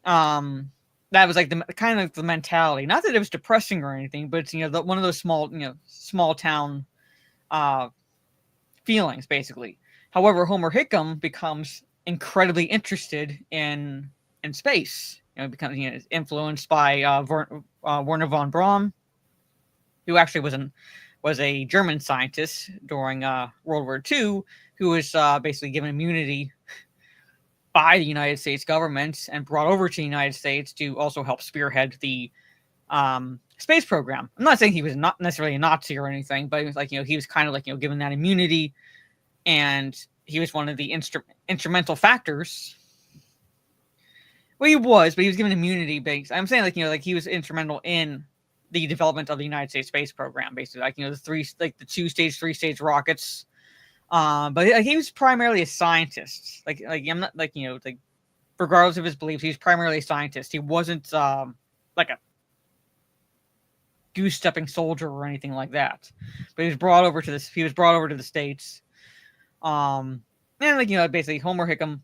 that was like the kind of the mentality. Not that it was depressing or anything, but it's one of those small town feelings basically. However, Homer Hickam becomes incredibly interested in space. Becomes influenced by Werner von Braun, who actually was a German scientist during World War II, who was basically given immunity by the United States government and brought over to the United States to also help spearhead the space program. I'm not saying he was not necessarily a Nazi or anything, but it was like he was kind of like given that immunity, and he was one of the instrumental factors. Well, he was given immunity based. I'm saying like he was instrumental in the development of the United States space program, basically the 2-stage, 3-stage rockets. But he was primarily a scientist. Like I'm not like regardless of his beliefs, he was primarily a scientist. He wasn't like a goose-stepping soldier or anything like that. But he was brought over to the States. And basically Homer Hickam,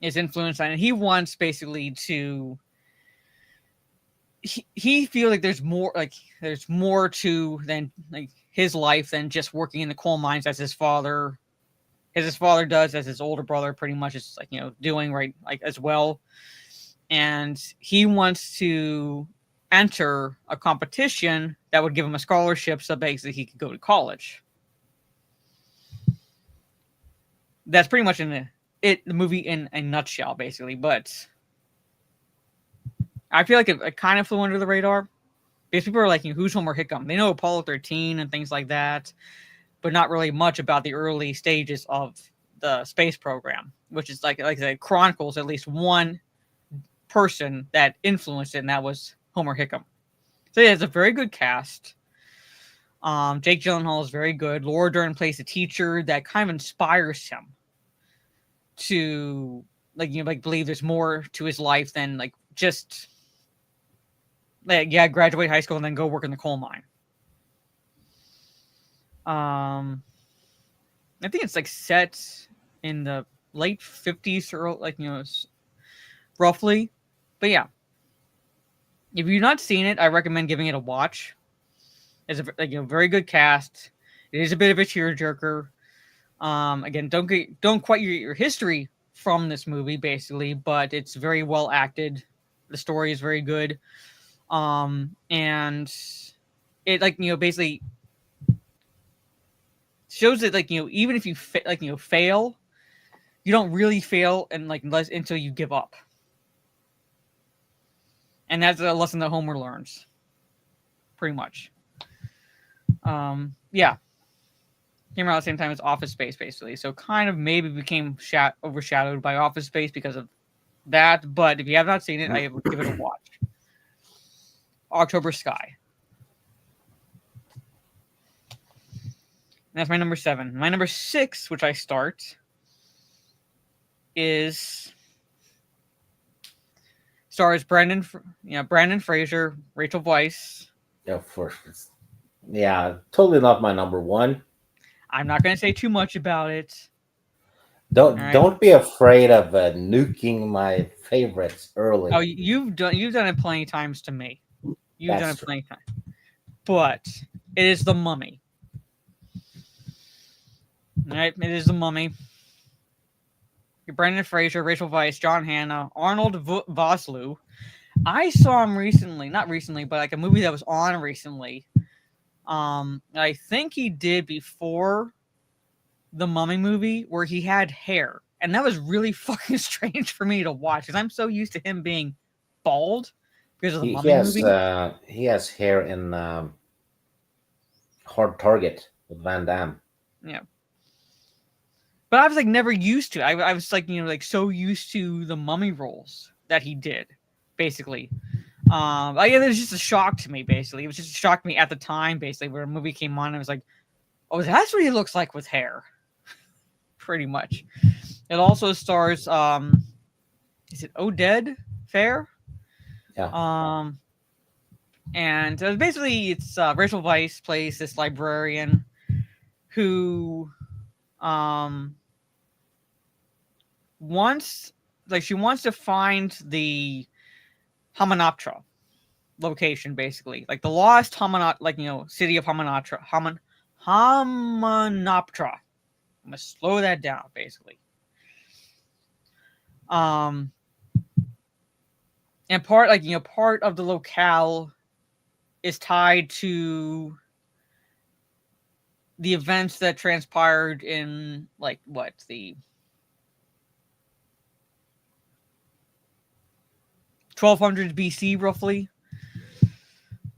is influenced on, and he wants basically to. He feels like there's more to than like his life than just working in the coal mines as his father does, as his older brother pretty much is like, doing right like as well. And he wants to enter a competition that would give him a scholarship so basically he could go to college. That's pretty much the movie in a nutshell, basically. But I feel like it kind of flew under the radar because people are like, who's Homer Hickam? They know Apollo 13 and things like that, but not really much about the early stages of the space program, which is like I said, chronicles at least one person that influenced it, and that was Homer Hickam. So yeah, it's a very good cast. Jake Gyllenhaal is very good. Laura Dern plays a teacher that kind of inspires him to believe there's more to his life than just graduate high school and then go work in the coal mine. I think it's set in the late 50s or roughly. But yeah, if you've not seen it, I recommend giving it a watch. It's a very good cast. It is a bit of a tearjerker. Again, don't quite get your history from this movie basically, but it's very well acted. The story is very good. And it basically shows that even if you fail, you don't really fail unless until you give up. And that's a lesson that Homer learns. Pretty much. Yeah. Came out at the same time as Office Space, basically. So kind of maybe became overshadowed by Office Space because of that. But if you have not seen it, I would give it a watch. October Sky. And that's my number 7. My number 6, which I start, stars Brandon Fraser, Rachel Weisz. Yeah, totally not my number 1. I'm not going to say too much about it. Don't be afraid of nuking my favorites early. Oh, you've done it plenty of times to me. You've done it plenty of times. But it is The Mummy. All right, it is The Mummy. Brendan Fraser, Rachel Weisz, John Hannah, Arnold Vosloo. I saw him recently, not recently, but a movie that was on recently. I think he did before the Mummy movie where he had hair, and that was really fucking strange for me to watch because I'm so used to him being bald because of the Mummy movie. He has hair in Hard Target with Van Damme. Yeah. But I was never used to. I was so used to the Mummy roles that he did, basically. It was just a shock to me. Basically, it was just a shock to me at the time. Basically, where a movie came on, I was like, "Oh, that's what he looks like with hair." Pretty much. It also stars, is it Oded Fair? Yeah. And basically, it's Rachel Weisz plays this librarian who, wants to find the Hamunaptra location, basically, the lost city of Hamunaptra. Hamunaptra. I'm gonna slow that down, basically. And part of the locale is tied to the events that transpired in the 1200s BC, roughly,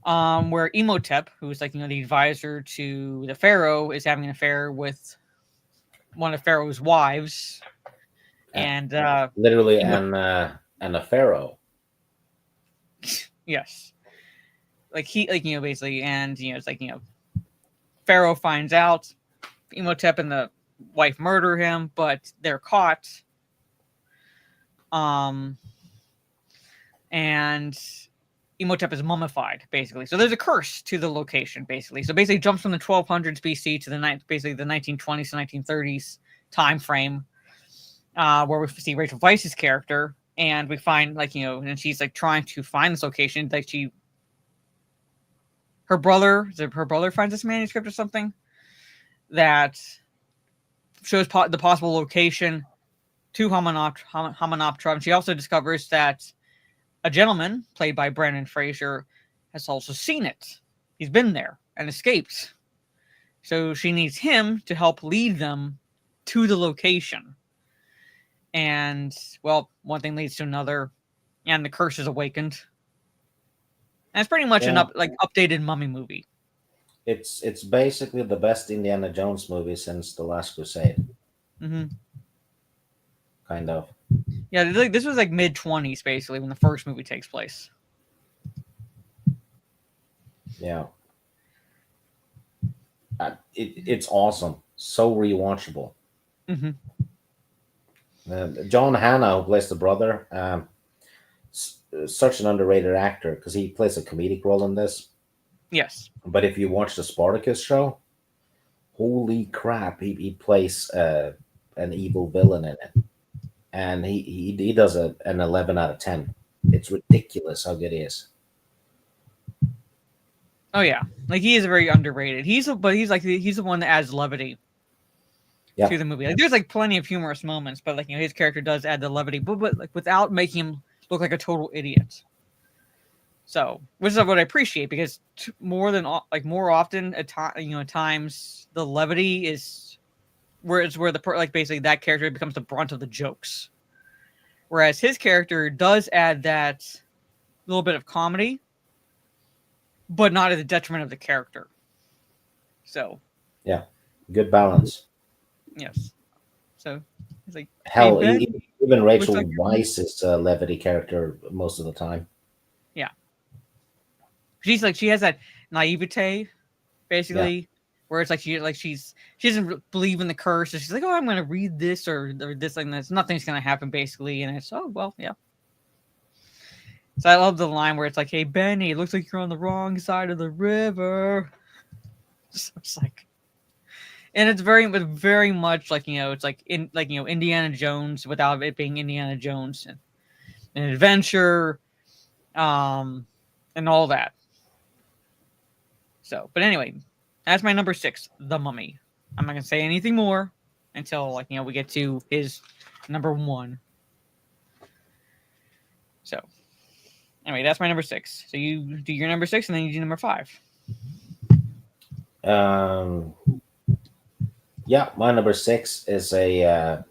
where Imhotep, who's the advisor to the pharaoh, is having an affair with one of Pharaoh's wives, and literally a pharaoh. Yes, basically, and it's Pharaoh finds out Imhotep and the wife murder him, but they're caught. And Imhotep is mummified, basically. So there's a curse to the location, basically. So basically, it jumps from the 1200s BC to the 1920s to 1930s time frame. where we see Rachel Weisz's character, and we find like and she's like trying to find this location. Like her brother finds this manuscript or something that shows the possible location to Hamunaptra, and she also discovers that a gentleman played by Brandon Fraser has also seen it. He's been there and escaped. So she needs him to help lead them to the location. And, well, one thing leads to another, and the curse is awakened. And it's pretty much an updated Mummy movie. It's basically the best Indiana Jones movie since The Last Crusade. Mm-hmm. Kind of. Yeah, this was like mid-20s, basically, when the first movie takes place. Yeah. It's awesome. So rewatchable. Mm-hmm. John Hannah, who plays the brother, such an underrated actor because he plays a comedic role in this. Yes. But if you watch the Spartacus show, holy crap, he plays an evil villain in it. And he does an 11 out of 10. It's ridiculous how good he is. Oh yeah, like he is very underrated. He's the one that adds levity to the movie. Like there's like plenty of humorous moments, but like his character does add the levity, but like without making him look like a total idiot. So, which is what I appreciate because more often at times the levity is where the basically that character becomes the brunt of the jokes, whereas his character does add that little bit of comedy, but not at the detriment of the character. So, yeah, good balance. Yes. So it's like hell, hey, even Rachel Weisz is a levity character most of the time. Yeah, she's like she has that naivete, basically, where it's like she doesn't believe in the curse. So she's like, oh, I'm going to read this or this and this. Nothing's going to happen, basically, and it's yeah. So I love the line where it's like, hey, Benny, it looks like you're on the wrong side of the river. So it's like, and it's very much like, it's like Indiana Jones without it being Indiana Jones and an adventure, and all that. So, but anyway, that's my number 6, The Mummy. I'm not going to say anything more until we get to his number 1. So, anyway, that's my number 6. So you do your number 6, and then you do number 5. Yeah, my number 6 is a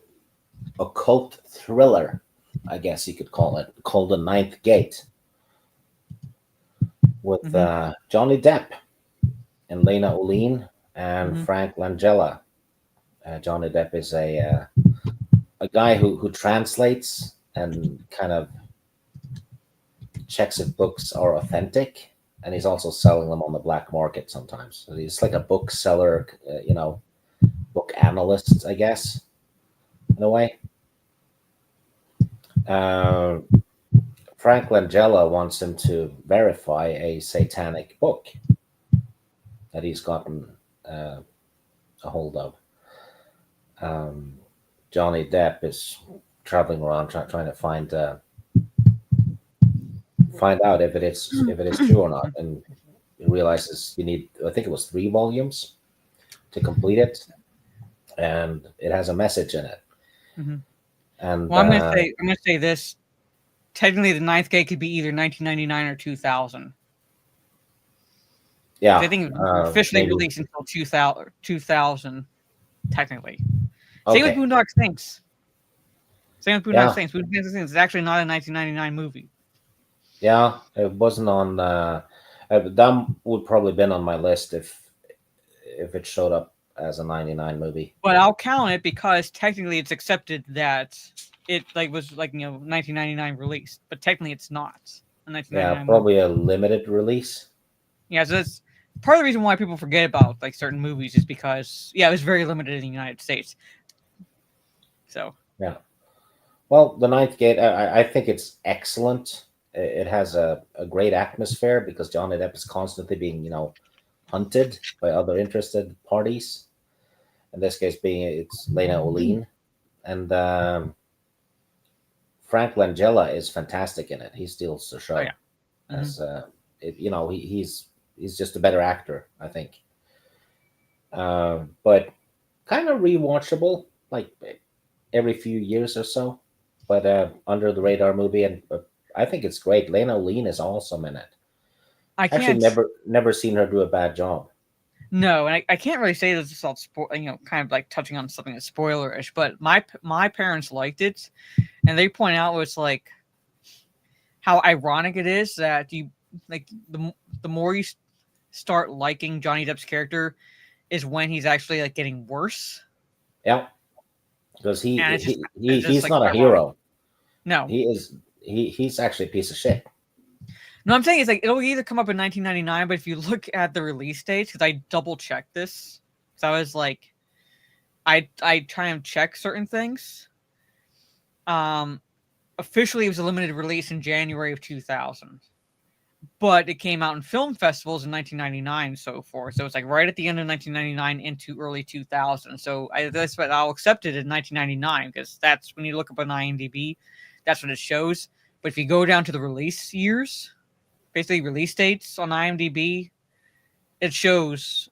occult thriller, I guess you could call it, called The Ninth Gate, with Johnny Depp and Lena Olin and Frank Langella. Johnny Depp is a guy who translates and kind of checks if books are authentic, and he's also selling them on the black market sometimes. So he's like a bookseller, book analyst, I guess, in a way. Frank Langella wants him to verify a satanic book that he's gotten a hold of. Johnny Depp is traveling around trying to find out if it is true or not, and he realizes you need, I think it was 3 volumes to complete it, and it has a message in it. Mm-hmm. And well, I'm gonna say this. Technically, The Ninth Gate could be either 1999 or 2000. Yeah, I think it was officially released until 2000, technically. Okay. Same with Boondock Saints. Boondock Saints is actually not a 1999 movie. Yeah, it wasn't on. That would probably been on my list if it showed up as a 99 movie. But I'll count it because technically it's accepted that it was 1999 released, but technically it's not a 1999 Yeah, probably a limited release. Yeah, so that's part of the reason why people forget about certain movies is because it was very limited in the United States. So yeah, well, The Ninth Gate, I think it's excellent. It has a great atmosphere because Johnny Depp is constantly being hunted by other interested parties. In this case, it's Lena Olin, and Frank Langella is fantastic in it. He steals the show. Oh, yeah. As he's just a better actor, I think. But kind of rewatchable, like every few years or so. But under the radar movie, and I think it's great. Lena Olin is awesome in it. I Actually, can't. never seen her do a bad job. No, and I can't really say this is all kind of like touching on something that's spoilerish. But my parents liked it, and they point out it's like how ironic it is that you like the more you start liking Johnny Depp's character is when he's actually like getting worse. Yeah, because And he's like not a ironic. hero. No, He's actually a piece of shit. no, I'm saying it's like it'll either come up in 1999, but if you look at the release dates, because I double checked this, because I was like, I try and check certain things. Officially, it was a limited release in January of 2000, but it came out in film festivals in 1999 and so forth. So it's like right at the end of 1999 into early 2000. So I'll accept it in 1999 because that's when you look up on IMDb, that's what it shows. But if you go down to the release years, basically release dates on IMDb, it shows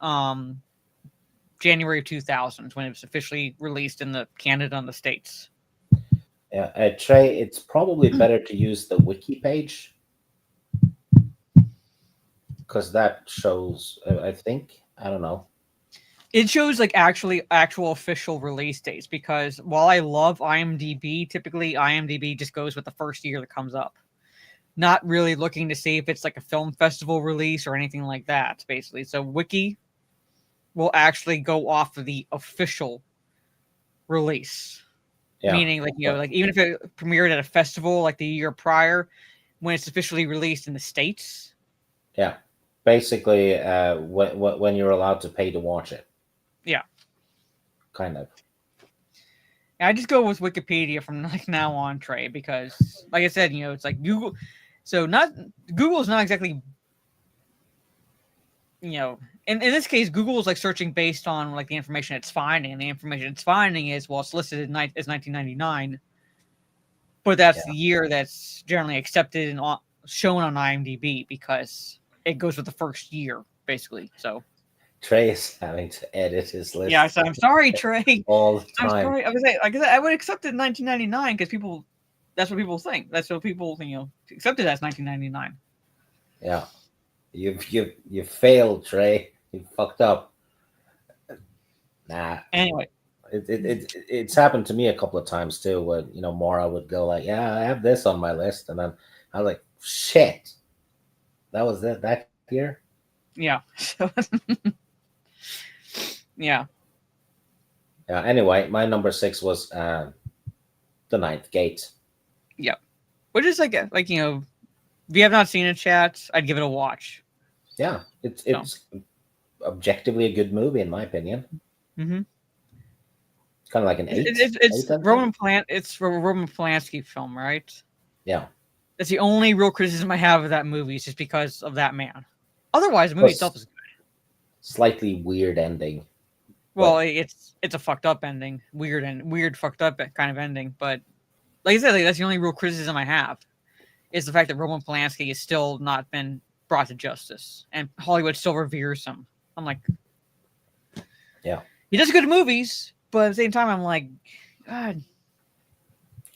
January of 2000 when it was officially released in the Canada and the States. Yeah, Trey, it's probably better to use the wiki page because that shows. I think I don't know. It shows like actual official release dates because while I love IMDb, typically IMDb just goes with the first year that comes up. Not really looking to see if it's like a film festival release or anything like that, basically. So Wiki will actually go off of the official release. Yeah. Meaning like like even if it premiered at a festival like the year prior, when it's officially released in the States. Yeah. Basically when you're allowed to pay to watch it. Yeah. Kind of. I just go with Wikipedia from like now on, Trey, because like I said, it's like Google. So Google is not exactly, in this case, Google is like searching based on like the information it's finding, and the information it's finding is it's listed as 1999, but that's the year that's generally accepted and shown on IMDb because it goes with the first year, basically. So. Trey is having to edit his list. Yeah, so I'm sorry, Trey. All the time. I'm sorry. I was saying, like I said, I would accept it in 1999 because that's what people think. That's what people accept it as 1999. Yeah, you failed, Trey. You fucked up. Nah. Anyway, it's happened to me a couple of times too. When Maura would go like, "Yeah, I have this on my list," and then I was like, "Shit, that was it that year." Yeah. Yeah. Yeah. Anyway, my number 6 was The Ninth Gate. Yep. Which is like if you have not seen it, chat, I'd give it a watch. Yeah, it's objectively a good movie in my opinion. Mm-hmm. Kind of like an 8. It's Roman Polanski film, right? Yeah. That's the only real criticism I have of that movie, is just because of that man. Otherwise, the movie itself is good. Slightly weird ending. Well, it's a fucked up ending, weird fucked up kind of ending. But like I said, that's the only real criticism I have, is the fact that Roman Polanski has still not been brought to justice, and Hollywood still reveres him. I'm like, yeah, he does good movies, but at the same time, I'm like, God,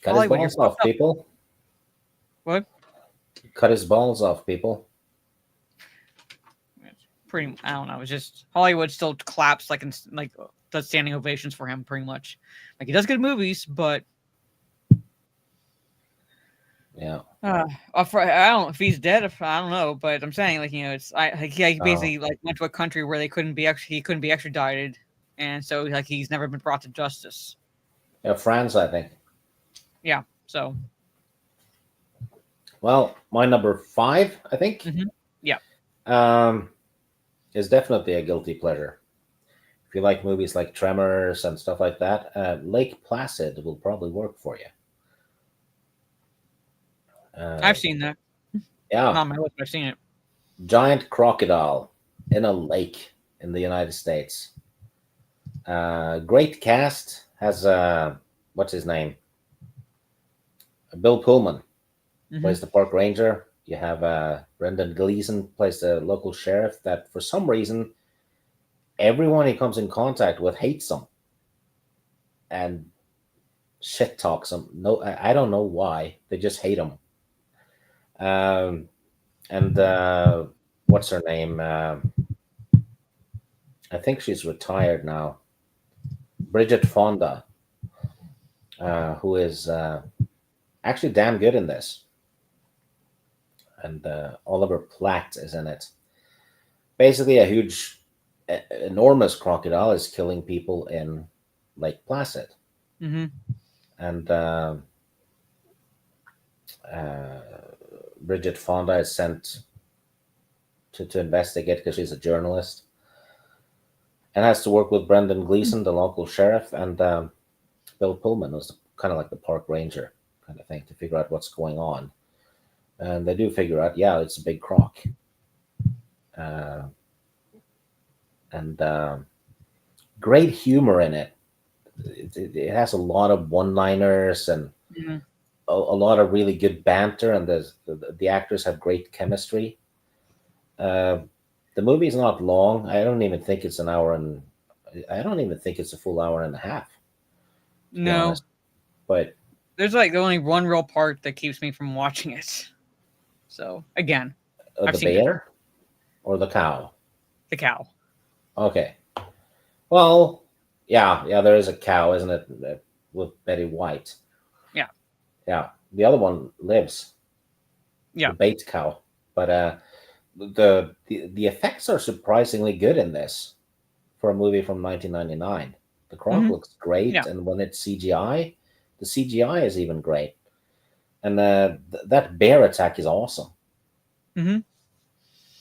cut Hollywood, his balls off, people. What? Cut his balls off, people. I don't know. It's just Hollywood still claps like does standing ovations for him pretty much. Like he does good movies, but yeah. I don't know if he's dead. I don't know, but I'm saying he basically went to a country where he couldn't be extradited, and so he's never been brought to justice. Yeah, France, I think. Yeah. So. Well, my number 5, I think. Mm-hmm. Yeah. Is definitely a guilty pleasure. If you like movies like Tremors and stuff like that, Lake Placid will probably work for you. I've seen that. Yeah. Not on my list, but I've seen it. Giant crocodile in a lake in the United States. Great cast. Has what's his name? Bill Pullman Mhm. plays the park ranger. You have Brendan Gleeson plays the local sheriff. That for some reason, everyone he comes in contact with hates him and shit talks him. No, I don't know why. They just hate him. Um, and what's her name? I think she's retired now. Bridget Fonda, who is actually damn good in this, and Oliver Platt is in it. Basically, a huge, enormous crocodile is killing people in Lake Placid, Mhm. and uh, Bridget Fonda is sent to investigate because she's a journalist and has to work with Brendan Gleeson, the local sheriff, and Bill Pullman, who's kind of like the park ranger kind of thing, to figure out what's going on. And they do figure out, yeah, it's a big croc. Uh, and great humor in it. It has a lot of one-liners and Mhm. a lot of really good banter, and the actors have great chemistry. Uh, the movie is not long. I don't even think it's an hour, and I don't even think it's a full hour and a half, to be No, honest. But there's like only one real part that keeps me from watching it. So again, I've the seen it. bear or the cow? The cow. Okay. Well, yeah, there is a cow, isn't it, with Betty White? Yeah. Yeah. The other one lives, Yeah. the bait cow. But the effects are surprisingly good in this for a movie from 1999. The croc Mhm. looks great, Yeah. and when it's CGI, the CGI is even great. And that bear attack is awesome. Mhm.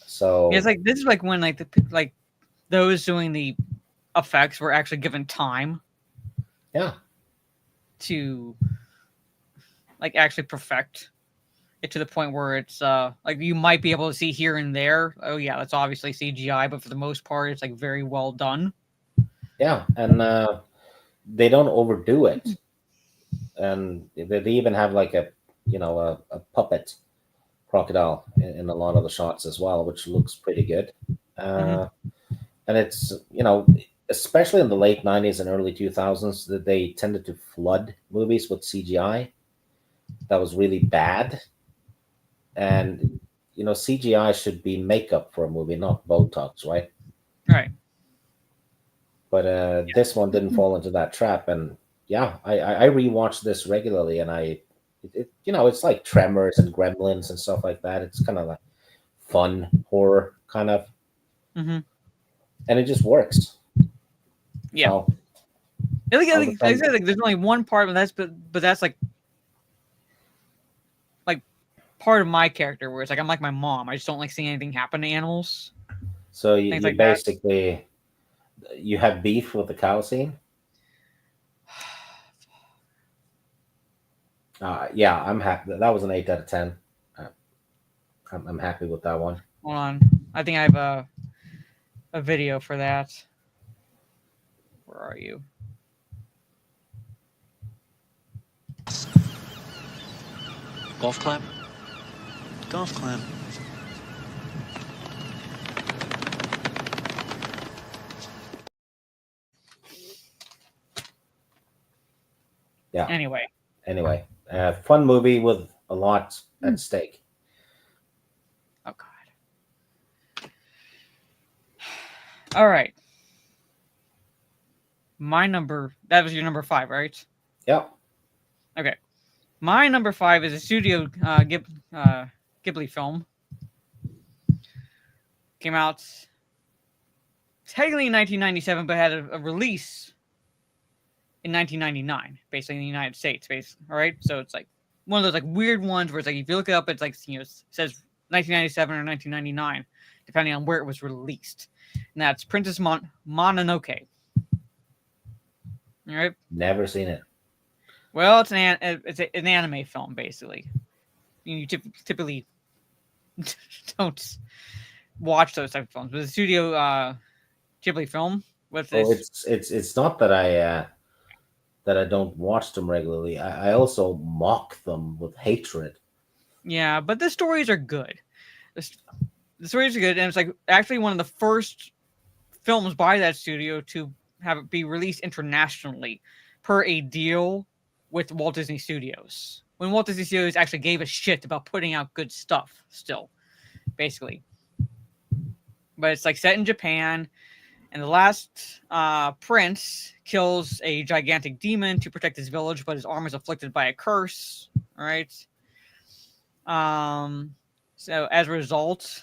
So Yeah, it's like this is like when like those doing the effects were actually given time yeah, to like actually perfect it to the point where it's like you might be able to see here and there. Oh yeah, that's obviously CGI, but for the most part, it's like very well done. yeah, and they don't overdo it, and they even have like a puppet crocodile in a lot of the shots as well, which looks pretty good. Hmm. Uh, and it's especially in the late 90s and early 2000s that they tended to flood movies with CGI that was really bad. And CGI should be makeup for a movie, not Botox, right? Right. But this one didn't fall into that trap. And yeah, I rewatch this regularly, and it's like Tremors and Gremlins and stuff like that. It's kind of like fun horror kind of, Hmm. and it just works. Yeah. So I I'll think, like I defend. said, like, there's only one part, but that's like part of my character where it's like I'm like my mom. I just don't like seeing anything happen to animals, So you, things you like that. basically you have beef with the cow scene. Yeah, I'm happy. That was an 8 out of 10. Uh, I'm happy with that one. Hold on, I think I have a video for that. Where are you? Golf clap? Golf clap. Yeah. Anyway, Fun movie with a lot at stake. oh god. All right, that was your number 5, right? Yep. Okay. My number 5 is a Studio Ghibli film. Came out technically in 1997, but had a release in 1999, basically in the United States. All right, so it's like one of those like weird ones where it's like if you look it up, it's like it says 1997 or 1999, depending on where it was released, and that's Princess Mononoke. All right. Never seen it. Well, it's an anime film basically. You typically don't watch those type of films, but the Studio Ghibli film with Oh, this. it's not that that I don't watch them regularly, I also mock them with hatred. Yeah, but the stories are good. The stories are good, and it's like actually one of the first films by that studio to have it be released internationally per a deal with Walt Disney Studios. When Walt Disney Studios actually gave a shit about putting out good stuff, still, basically. But it's like set in Japan, and the last prince kills a gigantic demon to protect his village, but his arm is afflicted by a curse. All right. So as a result,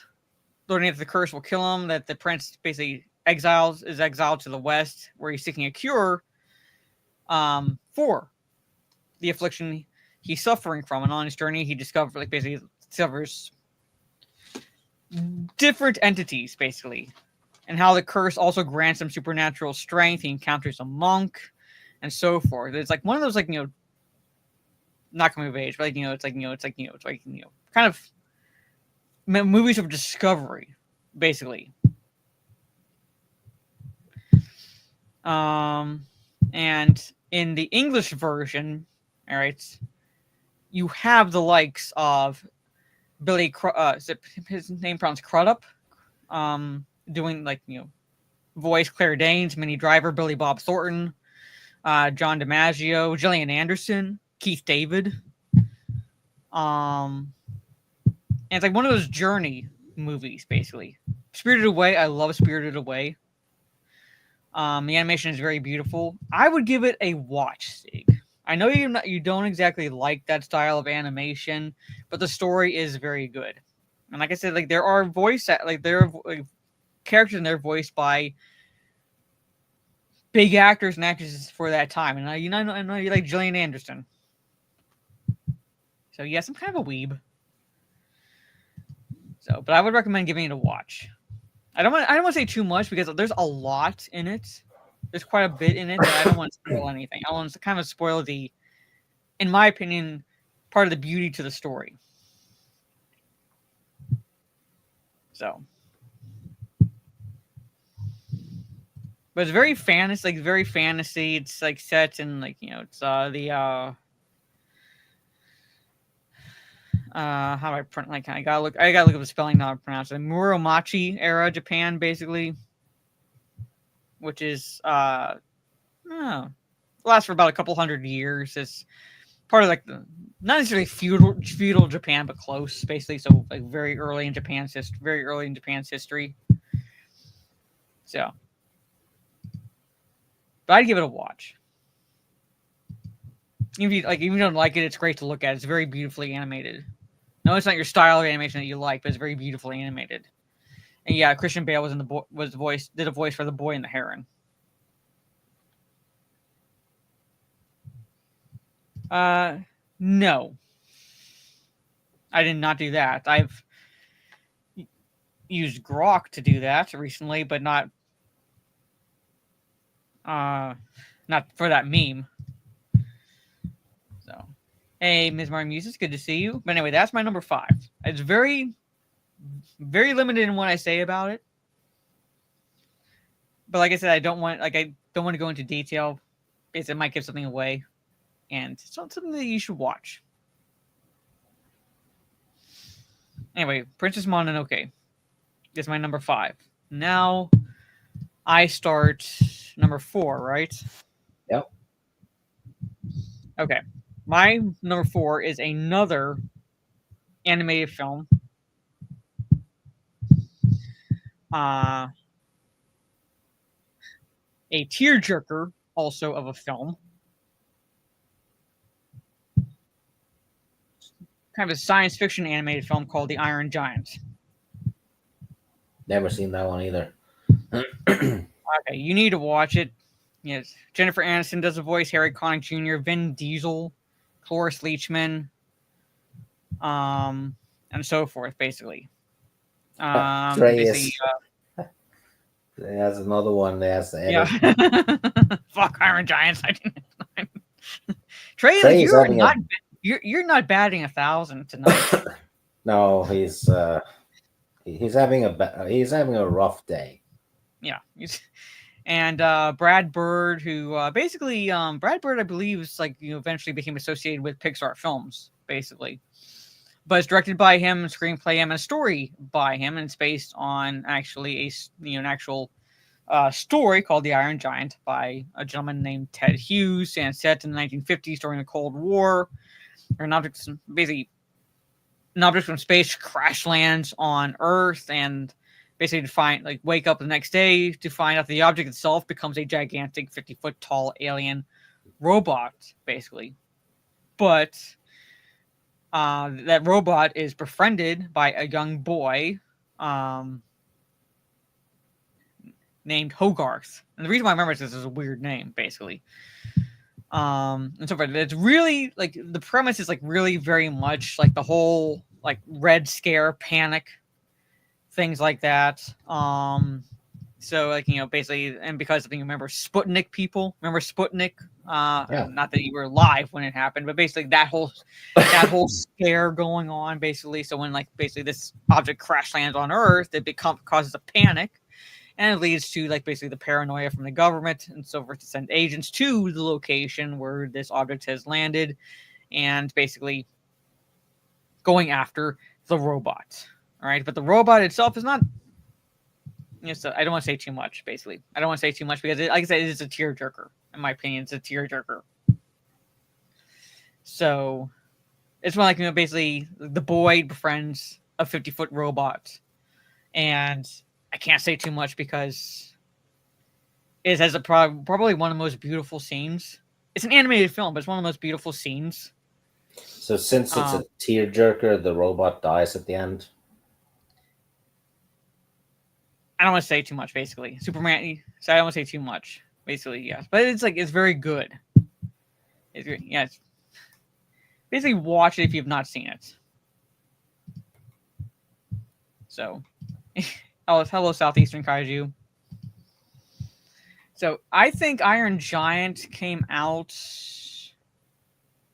learning that the curse will kill him, that the prince basically is exiled to the west, where he's seeking a cure for the affliction he's suffering from. And on his journey, he discovers different entities, basically, and how the curse also grants him supernatural strength. He encounters a monk, and so forth. It's like one of those, like, not coming of age, but like, kind of movies of discovery, basically. And in the English version, all right, you have the likes of Billy, is it his name pronounced Crudup? Doing voice Claire Danes, Minnie Driver, Billy Bob Thornton, John DiMaggio, Gillian Anderson, Keith David. And it's like one of those journey movies, basically. Spirited Away, I love Spirited Away. The animation is very beautiful. I would give it a watch, Sig. I know you don't exactly like that style of animation, but the story is very good. And like I said, like there are characters in there voiced by big actors and actresses for that time. And I know you like Gillian Anderson. So yes, I'm kind of a weeb. So, but I would recommend giving it a watch. I don't want to say too much because there's a lot in it. There's quite a bit in it that I don't want to spoil anything. I want to kind of spoil the, in my opinion, part of the beauty to the story. So, but it's very fantasy. It's like set in it's how do I print? Like I gotta look at the spelling now to pronounce it. Muromachi era Japan, basically, which is lasts for about a couple hundred years. It's part of like the not necessarily feudal Japan, but close, basically. So like very early in Japan's history. So, but I'd give it a watch. Even if you don't like it, it's great to look at. It's very beautifully animated. No, it's not your style of animation that you like, but it's very beautifully animated. And yeah, Christian Bale did a voice for the boy and the heron. No, I did not do that. I've used Grok to do that recently, but not for that meme. So, hey, Ms. Martin Muses, good to see you. But anyway, that's my number 5. It's very, very limited in what I say about it. But like I said, I don't want to go into detail because it might give something away, and it's not something that you should watch. Anyway, Princess Mononoke is my number 5. Now I start number 4, right? Yep. Okay. My number 4 is another animated film. A tearjerker, also of a film. Kind of a science fiction animated film called The Iron Giant. Never seen that one either. Okay, you need to watch it. Yes, Jennifer Aniston does a voice, Harry Connick Jr., Vin Diesel, Cloris Leachman, and so forth, basically. That's another one they has to edit. Yeah. Fuck Iron Giants. I didn't. Trey, you're not batting 1,000 tonight. No, he's having a rough day. Yeah, And Brad Bird, who basically Brad Bird, I believe, is like eventually became associated with Pixar films, basically. But it's directed by him, screenplay him, and a story by him, and it's based on actually an actual story called The Iron Giant by a gentleman named Ted Hughes, and set in the 1950s during the Cold War. Or an object from space crash lands on Earth, and basically wake up the next day to find out the object itself becomes a gigantic 50-foot tall alien robot, basically. But that robot is befriended by a young boy named Hogarth. And the reason why I remember this is a weird name, basically. And so forth. It's really like the premise is like really very much like the whole like Red Scare panic, things like that. So like basically, and because I think you remember Sputnik people, remember Sputnik? Yeah. Not that you were alive when it happened, but basically that whole scare going on, basically. So when like basically this object crash lands on Earth, it causes a panic. And it leads to like basically the paranoia from the government and so forth to send agents to the location where this object has landed, and basically going after the robot. All right, but the robot itself is not. So I don't want to say too much. Basically, I don't want to say too much because, like I said, it is a tearjerker. In my opinion, it's a tearjerker. So it's more like basically the boy befriends a 50-foot robot, and I can't say too much because it has probably one of the most beautiful scenes. It's an animated film, but it's one of the most beautiful scenes. So since it's a tearjerker, the robot dies at the end. I don't want to say too much, basically. Superman. So I don't want to say too much, basically. Yes, but it's very good. It's basically watch it if you've not seen it. So. Hello, Southeastern Kaiju. So I think Iron Giant came out.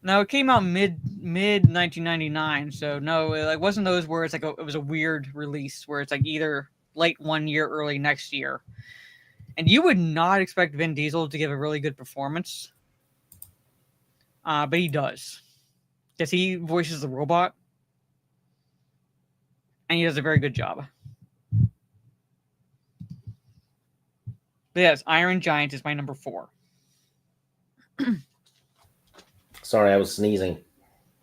No, it came out mid 1999. So no, it wasn't those where it's like it was a weird release where it's like either late one year, early next year. And you would not expect Vin Diesel to give a really good performance, but he does, because he voices the robot, and he does a very good job. But yes, Iron Giant is my number 4. Sorry, I was sneezing.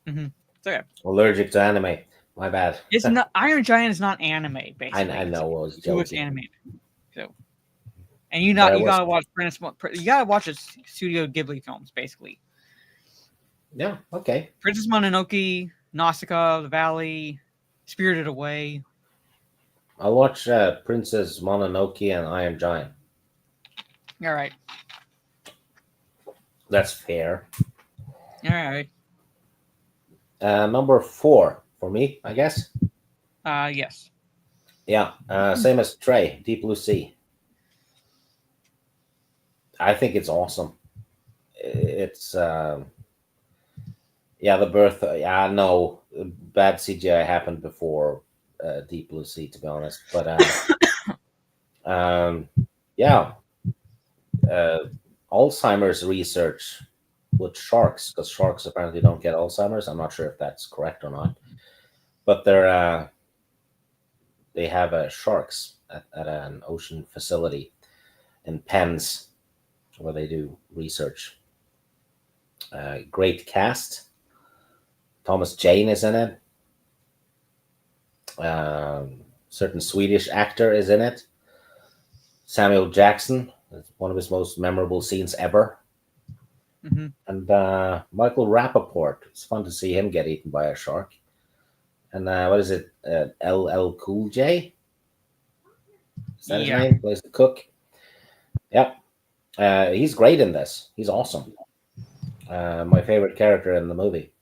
Mm-hmm. It's okay. Allergic to anime. My bad. It's not Iron Giant is not anime, basically. I know. It was animated. So, and you gotta watch You gotta watch the Studio Ghibli films, basically. Yeah. Okay. Princess Mononoke, Nausicaa, The Valley, Spirited Away. I'll watch Princess Mononoke and Iron Giant. All right. That's fair. All right. Number 4 for me, I guess. Yes. Yeah. Same as Trey, Deep Blue Sea. I think it's awesome. It's the birth. No, bad CGI happened before Deep Blue Sea, to be honest. But Alzheimer's research with sharks, because sharks apparently don't get Alzheimer's. I'm not sure if that's correct or not, but they have sharks at an ocean facility in pens where they do research. Great cast. Thomas Jane is in it. Certain Swedish actor is in it. Samuel Jackson. It's one of his most memorable scenes ever. Mm-hmm. And Michael Rappaport. It's fun to see him get eaten by a shark. And what is it? LL Cool J? Is that his name? Plays the cook. Yep. He's great in this. He's awesome. My favorite character in the movie.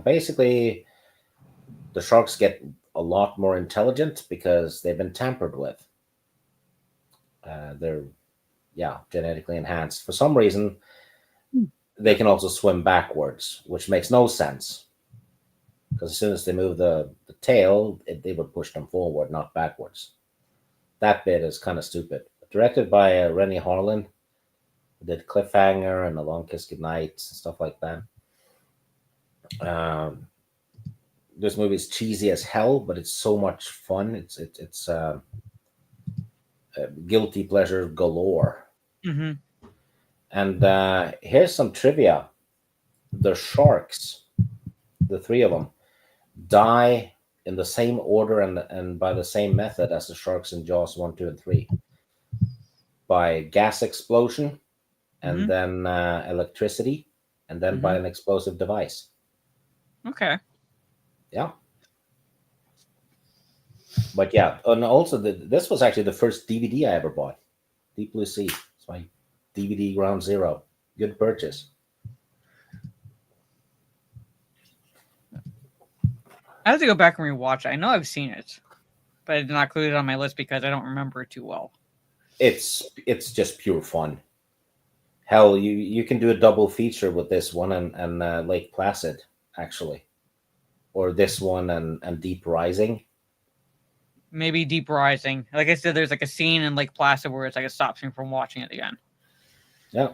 Basically, the sharks get a lot more intelligent because they've been tampered with. They're genetically enhanced. For some reason, they can also swim backwards, which makes no sense. Because as soon as they move the tail, they would push them forward, not backwards. That bit is kind of stupid. directed by Rennie Harlin. Did Cliffhanger and A Long Kiss Goodnight and stuff like that. This movie is cheesy as hell, but it's so much fun. It's guilty pleasure galore. Mm-hmm. And here's some trivia: the sharks, the three of them, die in the same order and by the same method as the sharks in Jaws 1, 2, and 3. By gas explosion, and then electricity, and then by an explosive device. Okay. Yeah. But yeah, and also this was actually the first DVD I ever bought. Deep Blue Sea. It's my DVD Ground Zero. Good purchase. I have to go back and rewatch it. I know I've seen it, but I did not include it on my list because I don't remember it too well. It's just pure fun. Hell, you can do a double feature with this one and Lake Placid, actually. Or this one and Deep Rising. Maybe Deep Rising. Like I said, there's like a scene in Lake Placid where it's like it stops me from watching it again. Yeah.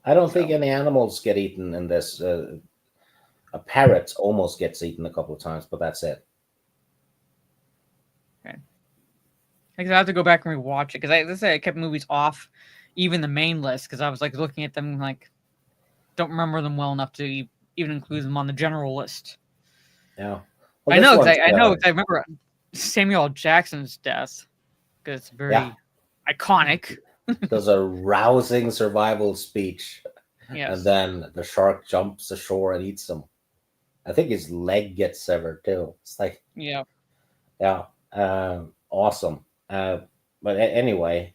I don't think any animals get eaten in this. A parrot almost gets eaten a couple of times, but that's it. Okay. I have to go back and rewatch it because I kept movies off, even the main list, because I was like looking at them like don't remember them well enough to even include them on the general list. Yeah, well, I know. I know. I remember Samuel L. Jackson's death because it's very iconic. Does a rousing survival speech, yes. And then the shark jumps ashore and eats him. I think his leg gets severed too. It's like awesome. But anyway,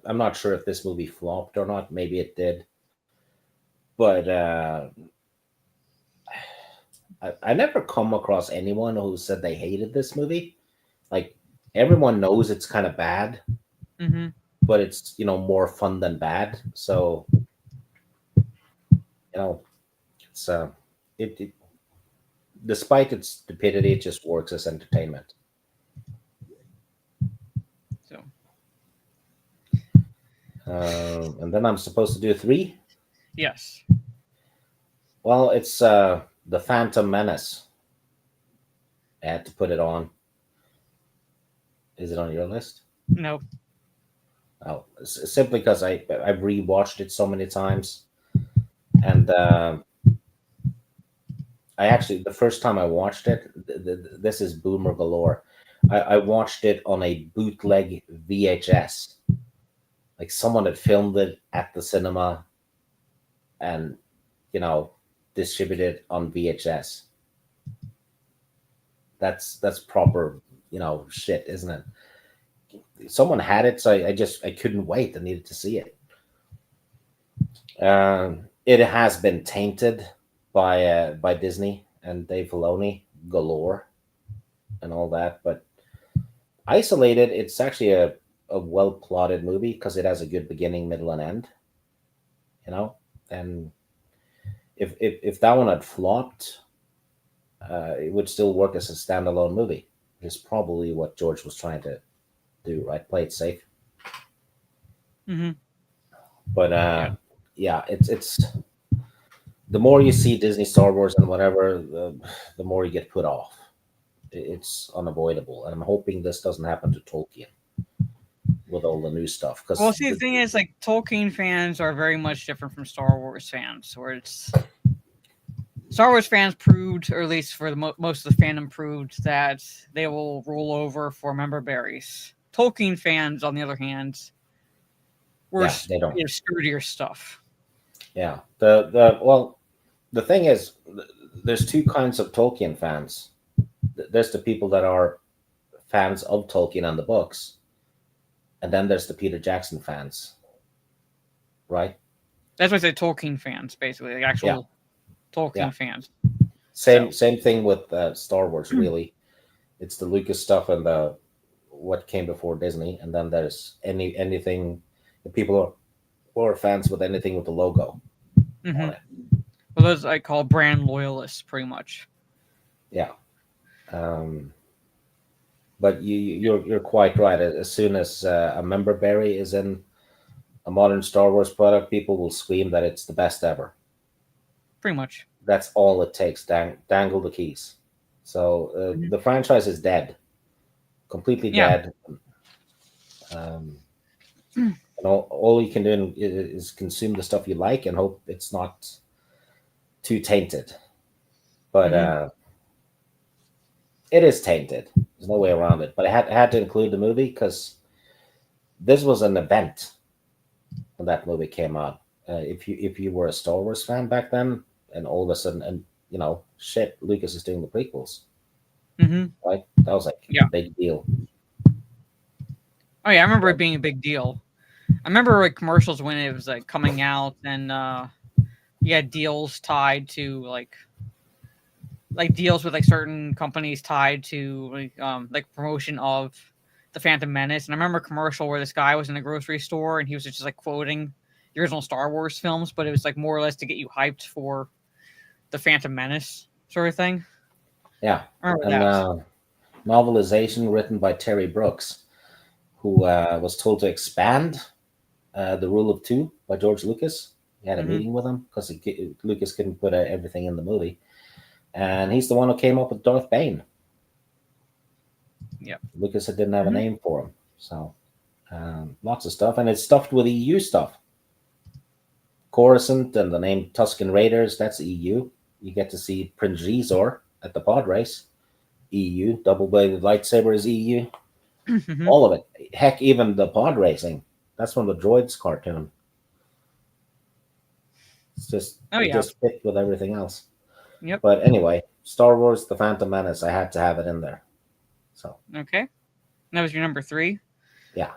I'm not sure if this movie flopped or not. Maybe it did. But I never come across anyone who said they hated this movie. Like, everyone knows it's kind of bad, but it's, more fun than bad. So, it's it despite its stupidity, it just works as entertainment. So, and then I'm supposed to do 3. Yes. Well, it's The Phantom Menace. I had to put it on. Is it on your list? No. Oh, simply because I've rewatched it so many times, and I actually, the first time I watched it, this is boomer galore. I watched it on a bootleg VHS. Like, someone had filmed it at the cinema and, distributed it on VHS. That's proper, shit, isn't it? Someone had it, so I couldn't wait. I needed to see it. It has been tainted by Disney and Dave Filoni galore and all that, but isolated, it's actually a well plotted movie because it has a good beginning, middle, and end. And if that one had flopped, it would still work as a standalone movie. Which is probably what George was trying to do, right? Play it safe. But it's the more you see Disney, Star Wars, and whatever, the more you get put off. It's unavoidable, and I'm hoping this doesn't happen to Tolkien with all the new stuff. Well, see, the thing is, like, Tolkien fans are very much different from Star Wars fans, where it's Star Wars fans proved, or at least for the most of the fandom proved, that they will roll over for member berries. Tolkien fans, on the other hand, were sturdier stuff. Yeah. The thing is, there's 2 kinds of Tolkien fans. There's the people that are fans of Tolkien and the books, and then there's the Peter Jackson fans, right? That's why I say Tolkien fans, basically, like actual Tolkien fans. Same thing with Star Wars, really. It's the Lucas stuff and what came before Disney, and then there's anything the people who are fans with anything with the logo on it. Well, those I call brand loyalists, pretty much. Yeah. But you're quite right. As soon as a member berry is in a modern Star Wars product, people will scream that it's the best ever. Pretty much. That's all it takes. Dangle the keys. So the franchise is dead, completely dead. And all you can do is consume the stuff you like and hope it's not too tainted. But it is tainted. There's no way around it. But I had to include the movie because this was an event when that movie came out. If you were a Star Wars fan back then, and all of a sudden, and shit, Lucas is doing the prequels, right? That was like a big deal. Oh yeah, I remember it being a big deal. I remember like commercials when it was like coming out, and you had deals tied to like deals with like certain companies tied to like promotion of the Phantom Menace. And I remember a commercial where this guy was in a grocery store and he was just like quoting the original Star Wars films, but it was like more or less to get you hyped for the Phantom Menace sort of thing. Yeah, I remember that. Novelization written by Terry Brooks, who was told to expand the Rule of Two by George Lucas. He had a meeting with him because Lucas couldn't put everything in the movie. And he's the one who came up with Darth Bane. Yeah. Lucas didn't have a name for him. So lots of stuff. And it's stuffed with EU stuff. Coruscant and the name Tusken Raiders, that's EU. You get to see Prince Rizor at the pod race. EU. Double-bladed lightsaber is EU. All of it. Heck, even the pod racing. That's from the Droids cartoon. It's just, it just fit with everything else. Yep. But anyway, Star Wars: The Phantom Menace, I had to have it in there. So okay, that was your number 3. Yeah.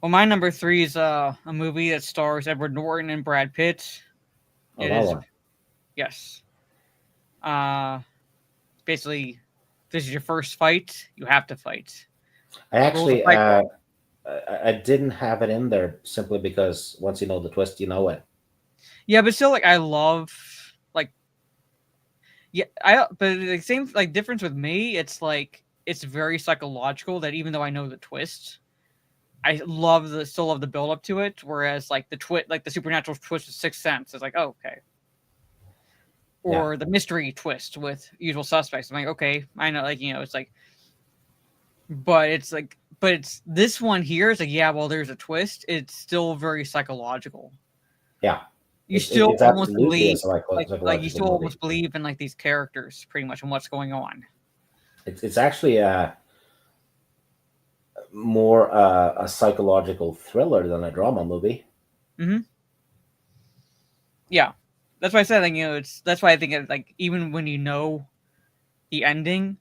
Well, my number 3 is a movie that stars Edward Norton and Brad Pitt. Oh, that one. Yes. Basically, this is your first fight. You have to fight. I actually, I didn't have it in there simply because once you know the twist, you know it. Yeah, but still, like I love. But the same like difference with me, it's like it's very psychological that even though I know the twist, I still love the build up to it. Whereas like the supernatural twist with Sixth Sense is like, oh, okay. Or the mystery twist with Usual Suspects. I'm like, okay, I know, like, it's like, but it's this one here is like, yeah, well, there's a twist. It's still very psychological. Yeah. You still almost believe, like you still almost believe in like these characters, pretty much, and what's going on. It's actually more a psychological thriller than a drama movie. Yeah, that's why I said, like, that's why I think like even when you know the ending,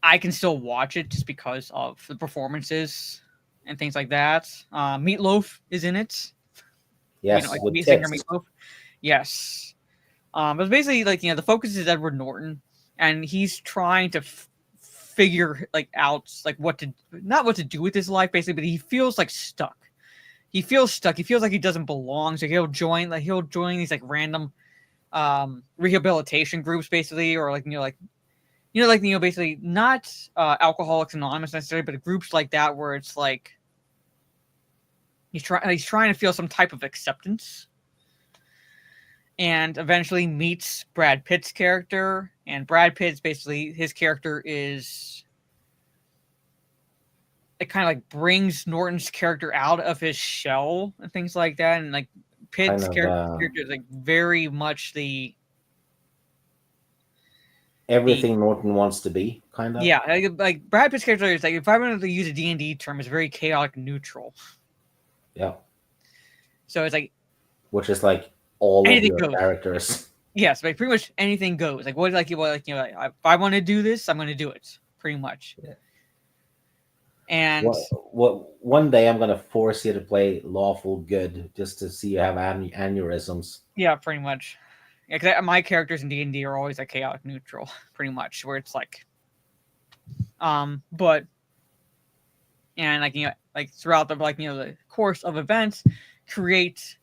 I can still watch it just because of the performances and things like that. Meatloaf is in it. Yes, like with singer Meatloaf. Yes. But basically, like, the focus is Edward Norton, and he's trying to figure like out like not what to do with his life, basically, but he feels like stuck. He feels stuck. He feels like he doesn't belong. So he'll join these like random rehabilitation groups, basically, or like basically not Alcoholics Anonymous necessarily, but groups like that where it's like he's trying to feel some type of acceptance, and eventually meets Brad Pitt's character. And Brad Pitt's basically, his character is, it kind of like brings Norton's character out of his shell and things like that. And like Pitt's character is like very much everything Norton wants to be, kind of. Yeah, like Brad Pitt's character is like, if I wanted to use a D&D term, it's very chaotic neutral. Yeah. So it's like, which is like all of your characters. Yes, like pretty much anything goes. Like if I want to do this, I'm going to do it. Pretty much. Yeah. And one day I'm going to force you to play Lawful Good just to see you have aneurysms. Yeah, pretty much. Yeah, because my characters in D&D are always like chaotic neutral, pretty much, where it's like, but, and like throughout the course of events, create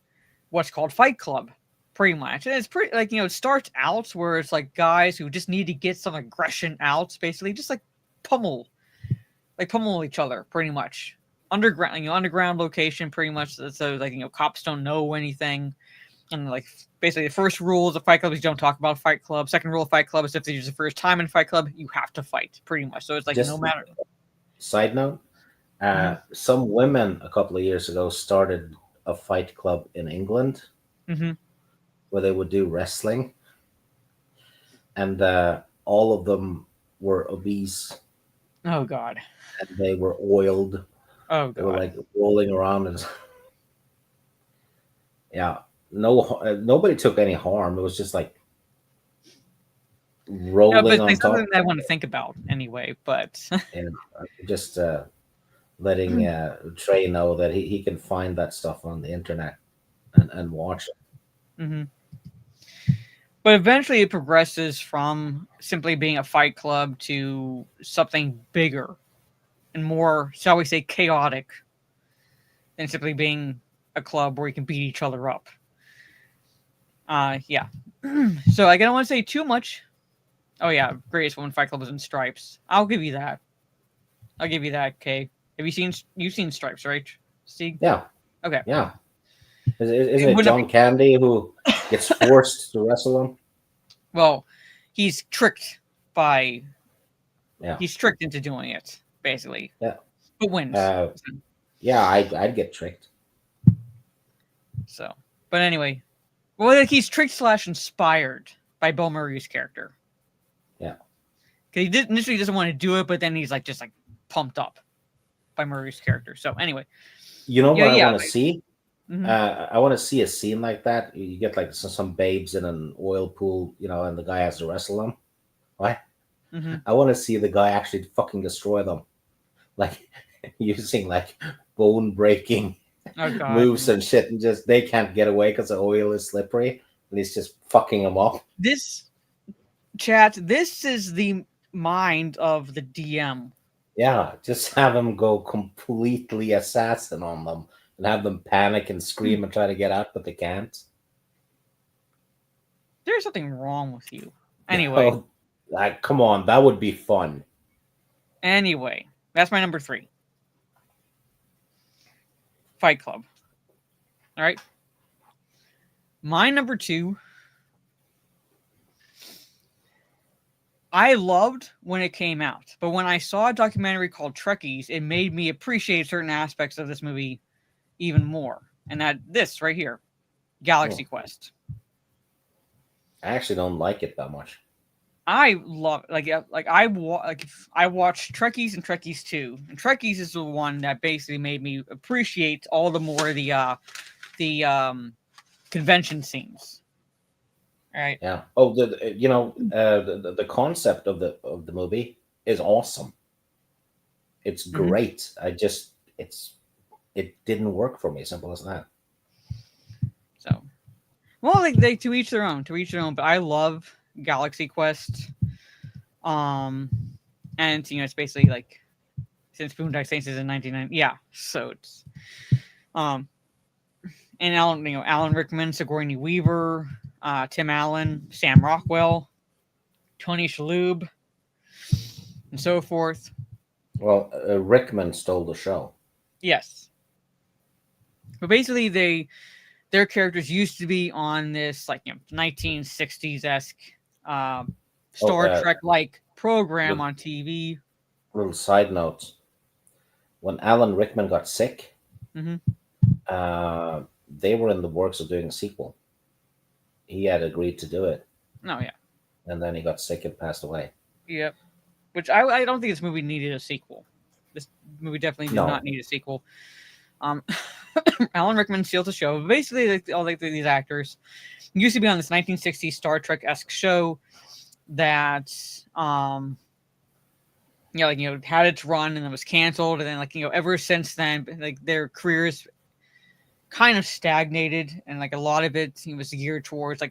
what's called Fight Club, pretty much. And it's pretty it starts out where it's like guys who just need to get some aggression out, basically, just like pummel like pummel each other pretty much. Underground location pretty much. So like cops don't know anything, and like basically the first rule of the Fight Club is you don't talk about Fight Club. Second rule of Fight Club is if it's the first time in Fight Club, you have to fight pretty much. So it's like Just no matter. Side note: some women a couple of years ago started a fight club in England where they would do wrestling, and all of them were obese Oh God. and they were oiled. Oh They were God. like rolling around and yeah, nobody took any harm. It was just like No, rolling but on it's top something that I want to think about anyway. But and just letting Trey know that he can find that stuff on the internet and watch it. hmm but eventually it progresses from simply being a fight club to something bigger and more, shall we say, chaotic than simply being a club where you can beat each other up. Yeah. So I don't want to say too much. Oh yeah, Greatest Woman Fight Club is in Stripes. I'll give you that. I'll give you that, Kay. You've seen Stripes, right, Steve? Yeah, Okay. yeah. Isn't it wouldn't John Candy who gets forced to wrestle him? Well, he's tricked by. Yeah, He's tricked into doing it, basically. yeah, But wins. yeah. I'd get tricked. So, but anyway, well, like he's tricked / inspired by Bill Murray's character. Yeah, Because he initially doesn't want to do it, but then he's like just like pumped up by Murray's character. So anyway, you know what Yeah, I yeah, want to see? mhm. I want to see a scene like that. You get like some babes in an oil pool, and the guy has to wrestle them. What? Mhm. I want to see the guy actually fucking destroy them, like using like bone breaking Oh God. moves and shit, and just they can't get away because the oil is slippery, and he's just fucking them up. This is the mind of the DM. Yeah, just have him go completely assassin on them and have them panic and scream and try to get out, but they can't. There's something wrong with you. Anyway, Oh, like, come on, that would be fun. That's my number 3. Fight Club. All right. My number 2. I loved when it came out, but when I saw a documentary called Trekkies, it made me appreciate certain aspects of this movie even more. And this right here, Galaxy Quest. I actually don't like it that much. I love I watched Trekkies and Trekkies 2. And Trekkies is the one that basically made me appreciate all the more the convention scenes. All right. Yeah. Oh, the concept of the movie is awesome. It's great. It didn't work for me. Simple as that. So, well, they to each their own. But I love Galaxy Quest. And it's basically like since Boondock Saints is in 1990. Yeah. So it's and Alan Rickman, Sigourney Weaver, Tim Allen, Sam Rockwell, Tony Shalhoub, and so forth. Well, Rickman stole the show. Yes. But basically, their characters used to be on this 1960s-esque Star Trek-like program on TV. Little side note: when Alan Rickman got sick, they were in the works of doing a sequel. He had agreed to do it. Oh yeah. And then he got sick and passed away. Yep. Which I don't think this movie needed a sequel. This movie definitely did not need a sequel. Alan Rickman steals the show. Basically, all these actors used to be on this 1960s Star Trek-esque show that had its run and then was canceled, and then ever since then their careers kind of stagnated, and a lot of it was geared towards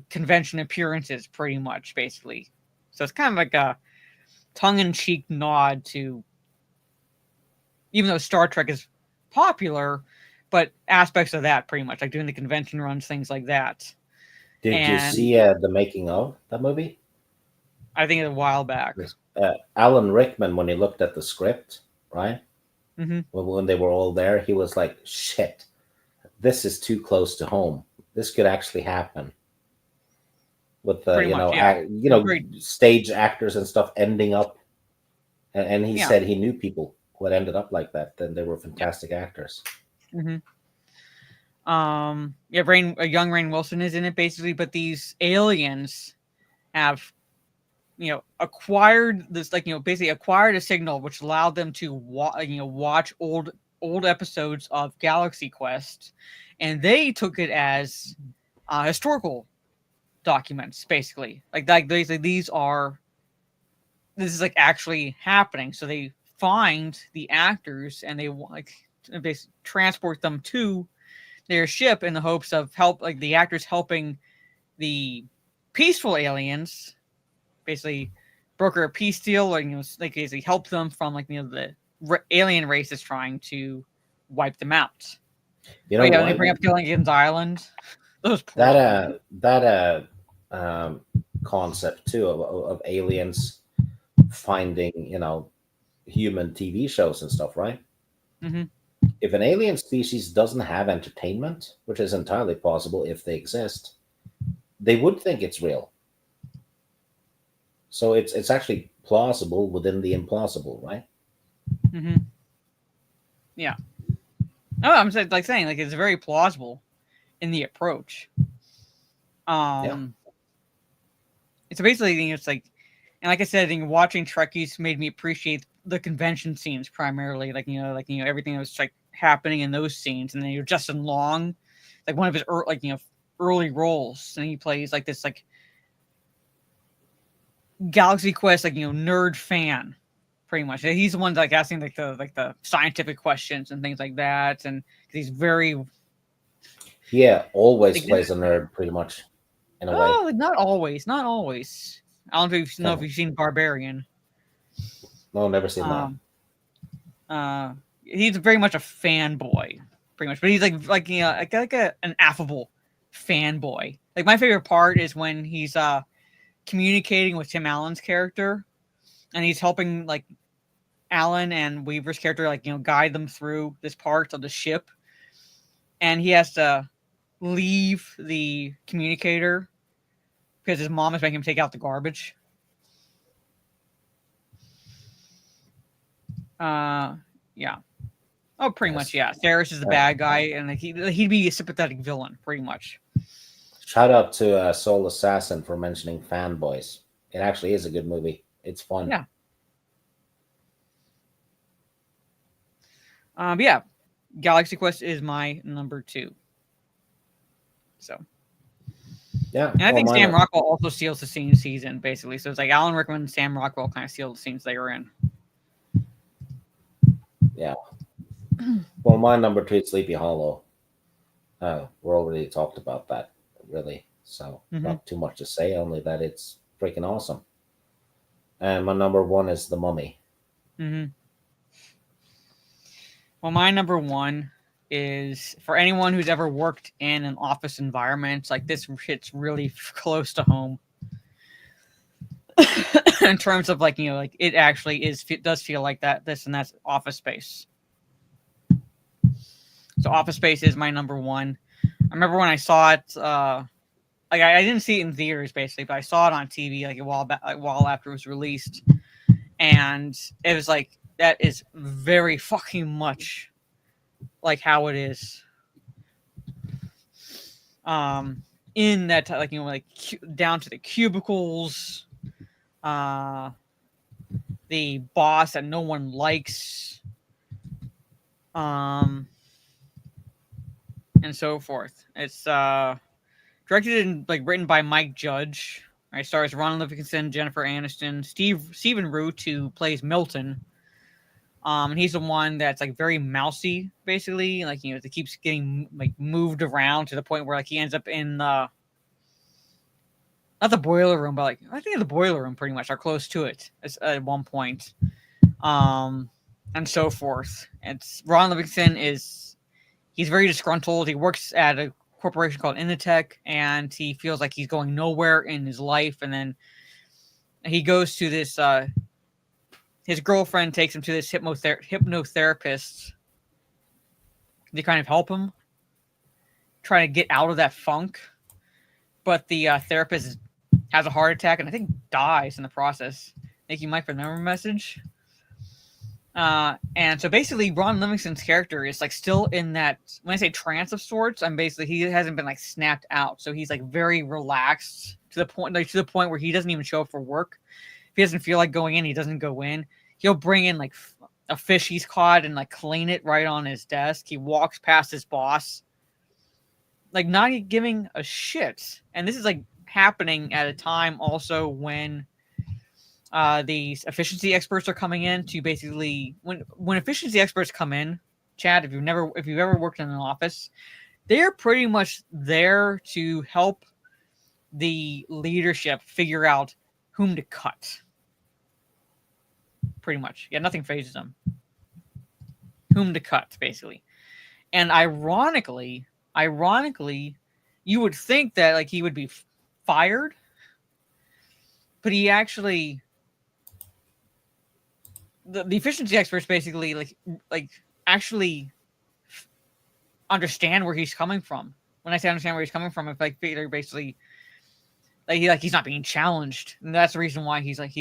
convention appearances pretty much, basically. So it's kind of like a tongue-in-cheek nod to, even though Star Trek is popular, but aspects of that pretty much, like doing the convention runs, things like that. Did you see the making of that movie? I think a while back. Alan Rickman, when he looked at the script, right? Mm-hmm. When they were all there, he was like, "Shit, this is too close to home. This could actually happen." With the Pretty much, yeah. Great. stage actors and stuff ending up, and he Yeah. said he knew people who had ended up like that. Then they were Yeah. fantastic actors. Mm-hmm. Yeah, a young Rainn Wilson is in it basically, but these aliens have, acquired this, basically acquired a signal which allowed them to watch old episodes of Galaxy Quest, and they took it as historical documents, basically. Basically this is like actually happening. So they find the actors and they basically transport them to their ship in the hopes of the actors helping the peaceful aliens basically broker a peace deal, or basically help them from the alien race is trying to wipe them out. When they bring up Gilligan's Island, those poor concept too of aliens finding human TV shows and stuff, right? Mm-hmm. If an alien species doesn't have entertainment, which is entirely possible if they exist, they would think it's real. So it's actually plausible within the implausible, right? Mm-hmm. Yeah. No, I'm saying it's very plausible in the approach. It's basically it's like, and like I said, watching Trekkies made me appreciate the convention scenes primarily, everything that was happening in those scenes, and then Justin Long, one of his early roles, and he plays this Galaxy Quest nerd fan, pretty much. He's the one asking the scientific questions and things like that, and he's very always plays a nerd pretty much in a way. Not always. I don't know if you've seen Barbarian. No, never seen that. He's very much a fanboy, pretty much, but he's an affable fanboy. My favorite part is when he's communicating with Tim Allen's character, and he's helping Allen and Weaver's character guide them through this part of the ship, and he has to leave the communicator because his mom is making him take out the garbage. Yeah. Oh, pretty much, yeah. Ferris is the bad guy, and he'd be a sympathetic villain, pretty much. Shout out to Soul Assassin for mentioning Fanboys. It actually is a good movie. It's fun. Yeah. Yeah. Galaxy Quest is my number 2. So. Yeah. And I think Sam Rockwell also steals the season, basically. So it's Alan Rickman and Sam Rockwell kind of steal the scenes they were in. Yeah. Well, my number 2 is Sleepy Hollow. We're already talked about that, really. So not too much to say, only that it's freaking awesome. And my number 1 is The Mummy. Mm-hmm. Well, my number 1 is for anyone who's ever worked in an office environment. This hits really close to home. In terms of it actually does feel like that. And that's Office Space. So Office Space is my number 1. I remember when I saw it. I didn't see it in theaters basically, but I saw it on TV a while after it was released, and it was that is very fucking much like how it is. In that down to the cubicles. The boss that no one likes, and so forth. It's directed and written by Mike Judge. It stars Ron Livingston, Jennifer Aniston, Stephen Root, who plays Milton. And he's the one that's very mousy, basically. It keeps getting moved around to the point where he ends up in the not the boiler room, but I think the boiler room pretty much, or close to it at one point. And so forth. It's Ron Livingston he's very disgruntled. He works at a corporation called Initech, and he feels like he's going nowhere in his life. And then he goes to this his girlfriend takes him to this hypnotherapist to kind of help him try to get out of that funk. But the therapist has a heart attack and I think dies in the process. Thank you, Mike, for the number message. And so basically, Ron Livingston's character is like still in that, when I say trance of sorts, he hasn't been like snapped out. So he's like very relaxed to the point where he doesn't even show up for work. If he doesn't feel like going in, he doesn't go in. He'll bring in like a fish he's caught and like clean it right on his desk. He walks past his boss, like not giving a shit. And this is like happening at a time also when these efficiency experts are coming in to basically when efficiency experts come in, Chad, if you've ever worked in an office, they're pretty much there to help the leadership figure out whom to cut. Pretty much. Yeah, nothing phases them. Whom to cut, basically. And ironically, you would think that like he would be fired, but he actually the efficiency experts basically like actually understand where he's coming from. When I say understand where he's coming from, it's like they're basically he's not being challenged, and that's the reason why he's like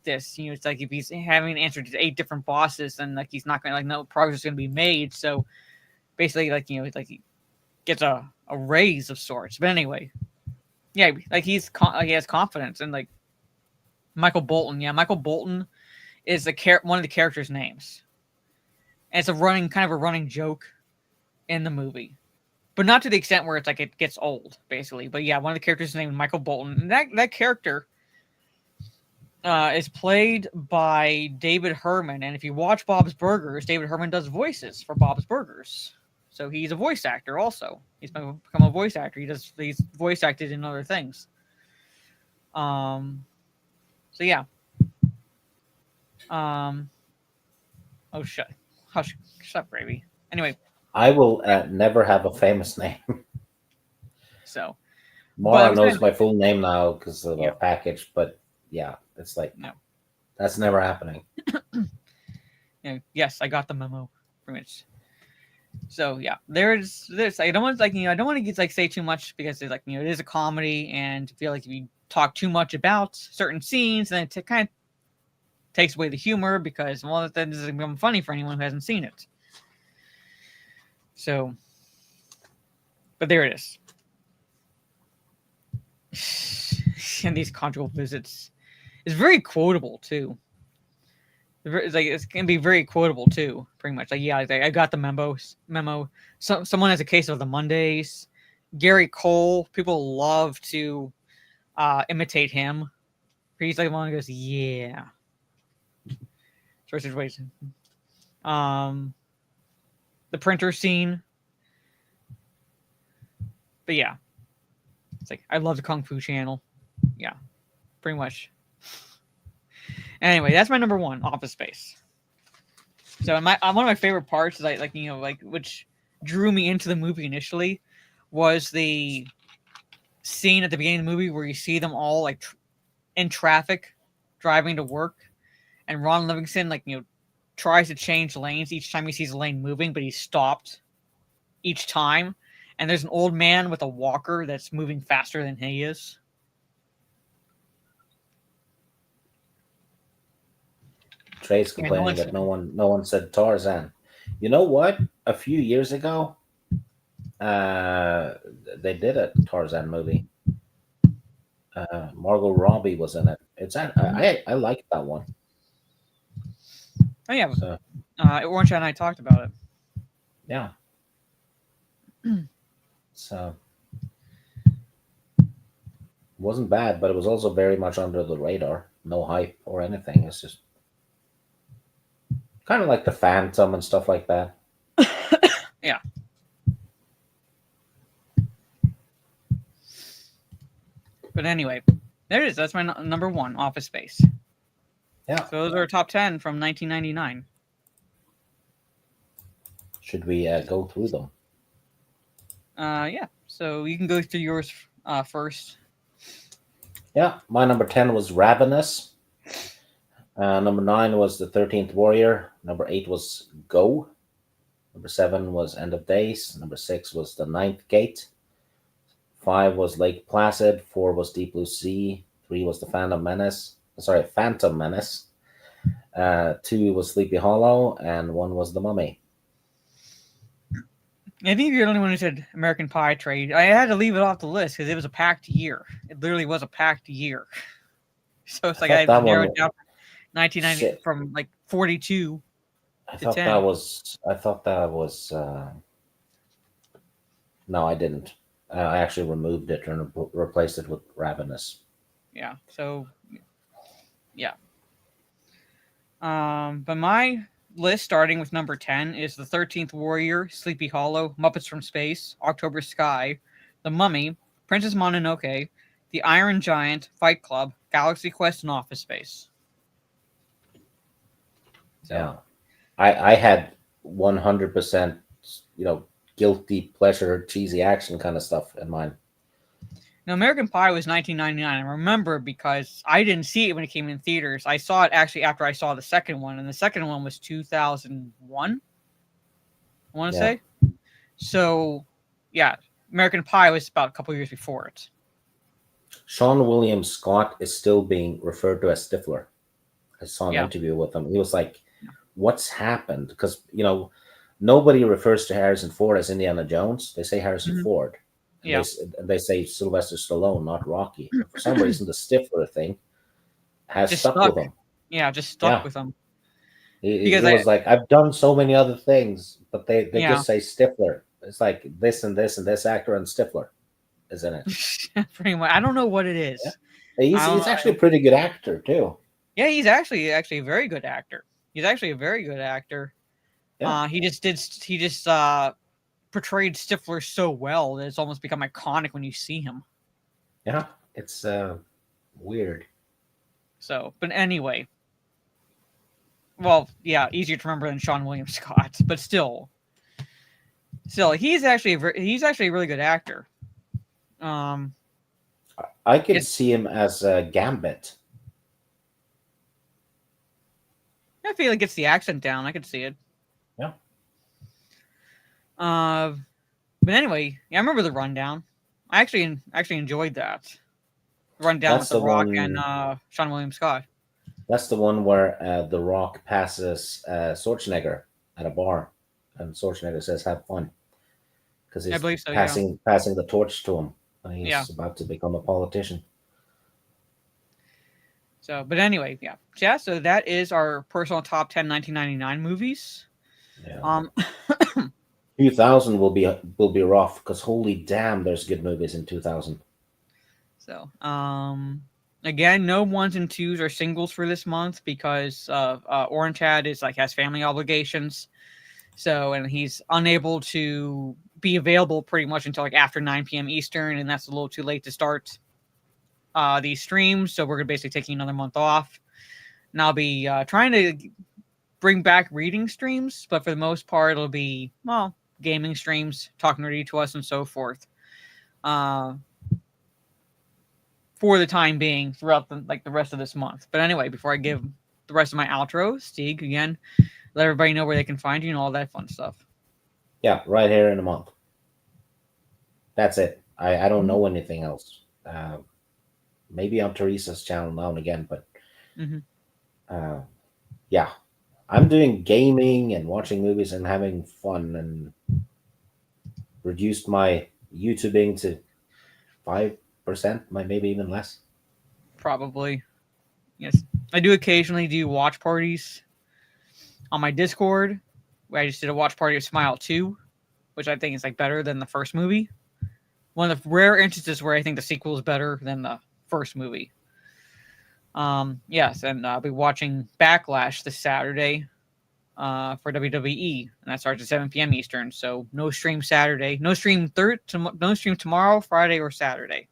this. You know, it's like if he's having answered to 8 different bosses, then like he's not gonna no progress is gonna be made. So basically, it's like he gets a raise of sorts. But anyway, yeah, like he has confidence, and like Michael Bolton. Yeah, Michael Bolton is one of the characters' names, and it's a running joke in the movie. But not to the extent where it's like it gets old, basically. But yeah, one of the characters is named Michael Bolton. And that character is played by David Herman. And if you watch Bob's Burgers, David Herman does voices for Bob's Burgers. So he's a voice actor also. He's become a voice actor. He's voice acted in other things. So yeah. Oh shut up, Gravy. Anyway. I will never have a famous name. So, Mara knows my full name now because of a package, but yeah, it's like no, that's never happening. Yes, I got the memo, pretty much. So yeah, there's this. I don't want to get say too much because it's like it is a comedy, and I feel like if you talk too much about certain scenes, then it kind of takes away the humor because then this is become funny for anyone who hasn't seen it. So, but there it is. And these conjugal visits is very quotable too. It's can be very quotable too, pretty much. Like, yeah, I got the memo. Someone has a case of the Mondays. Gary Cole, people love to imitate him. He's like the one who goes, yeah. Sort of situation. The printer scene. But yeah. It's like, I love the Kung Fu Channel. Yeah. Pretty much. Anyway, that's my number 1, Office Space. So one of my favorite parts is which drew me into the movie initially was the scene at the beginning of the movie where you see them all like in traffic driving to work, and Ron Livingston tries to change lanes each time he sees a lane moving, but he's stopped each time. And there's an old man with a walker that's moving faster than he is. Trey's complaining that no one said Tarzan. You know what? A few years ago, they did a Tarzan movie. Margot Robbie was in it. I like that one. Oh yeah, so, Orange and I talked about it. Yeah. So it wasn't bad, but it was also very much under the radar. No hype or anything. It's just kind of like the Phantom and stuff like that. Yeah. But anyway, there it is. That's my number 1, Office Space. Yeah. So those are top 10 from 1999. Should we go through them? Yeah. So you can go through yours first. Yeah. My number 10 was Ravenous. Number 9 was The 13th Warrior. Number 8 was Go. Number 7 was End of Days. Number 6 was The Ninth Gate. 5 was Lake Placid. 4 was Deep Blue Sea. 3 was The Phantom Menace. Sorry, Phantom Menace. 2 was Sleepy Hollow, and 1 was The Mummy. I think you're the only one who said American Pie trade. I had to leave it off the list because it was a packed year. It literally was a packed year. So it's like I had to narrow it down from 1990 from like 42 I to thought 10. that was. No, I didn't. I actually removed it and replaced it with Ravenous. Yeah. So, yeah. But my list, starting with number 10, is The 13th Warrior, Sleepy Hollow, Muppets from Space, October Sky, The Mummy, Princess Mononoke, The Iron Giant, Fight Club, Galaxy Quest, and Office Space. So, Yeah, I had 100%, guilty pleasure, cheesy action kind of stuff in mind. Now, American Pie was 1999. I remember because I didn't see it when it came in theaters. I saw it actually after I saw the second one, and the second one was 2001. I want to say. So, yeah, American Pie was about a couple years before it. Sean William Scott is still being referred to as Stifler. I saw an interview with him. He was like, "What's happened?" Because nobody refers to Harrison Ford as Indiana Jones. They say Harrison Ford. Yeah. They say Sylvester Stallone, not Rocky. For some reason, the Stifler thing has just stuck with him. Yeah, just stuck with him. He was like, I've done so many other things, but they just say Stifler. It's like this and this and this actor and Stifler, isn't it? Pretty much. I don't know what it is. Yeah. He's actually a pretty good actor too. Yeah, he's actually a very good actor. He's actually a very good actor. Yeah. He just portrayed Stifler so well that it's almost become iconic when you see him. Yeah, it's weird. So, but anyway, well, yeah, easier to remember than Sean William Scott, but still, he's actually a really good actor. I could see him as Gambit. I feel like gets the accent down. I could see it. Yeah. But anyway, yeah, I remember the Rundown. I actually enjoyed that. Rundown with The Rock and Sean William Scott. That's the one where The Rock passes Schwarzenegger at a bar, and Schwarzenegger says, "Have fun," because he's passing the torch to him, and he's about to become a politician. So, but anyway, yeah. So that is our personal top 10 1999 movies. Yeah. 2000 will be rough because holy damn, there's good movies in 2000. So, again, no 1s and 2s or singles for this month because Orange Hat has family obligations. So, and he's unable to be available pretty much until after 9 p.m. Eastern, and that's a little too late to start these streams. So we're gonna basically taking another month off. And I'll be trying to bring back reading streams, but for the most part, it'll be gaming streams, talking nerdy to us, and so forth. For the time being, throughout the rest of this month. But anyway, before I give the rest of my outro, Stieg, again, let everybody know where they can find you and all that fun stuff. Yeah, right here in a month. That's it. I don't know anything else. Maybe on Teresa's channel now and again, but yeah, I'm doing gaming and watching movies and having fun, and reduced my YouTubing to 5%, maybe even less. Probably. Yes. I do occasionally do watch parties on my Discord, where I just did a watch party of Smile 2, which I think is better than the first movie. One of the rare instances where I think the sequel is better than the first movie. Yes, and I'll be watching Backlash this Saturday for WWE, and that starts at 7 p.m. Eastern. So no stream Saturday, no stream tomorrow, Friday, or Saturday.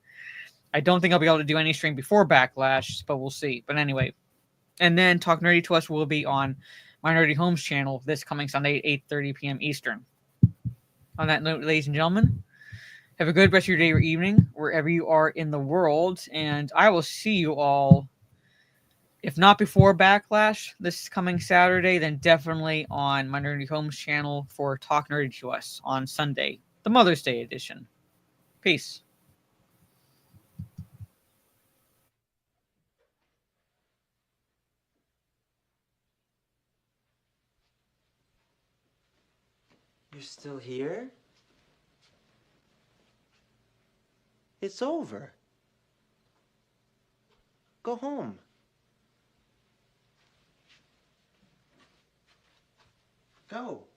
I don't think I'll be able to do any stream before Backlash, but we'll see. But anyway, and then Talk Nerdy to Us will be on my Nerdy Homes channel this coming Sunday at 8:30 p.m. Eastern. On that note, ladies and gentlemen, have a good rest of your day or evening, wherever you are in the world, and I will see you all if not before Backlash this coming Saturday, then definitely on my Nerdy Homes channel for Talk Nerdy to Us on Sunday, the Mother's Day edition. Peace. You're still here? It's over. Go home. Go.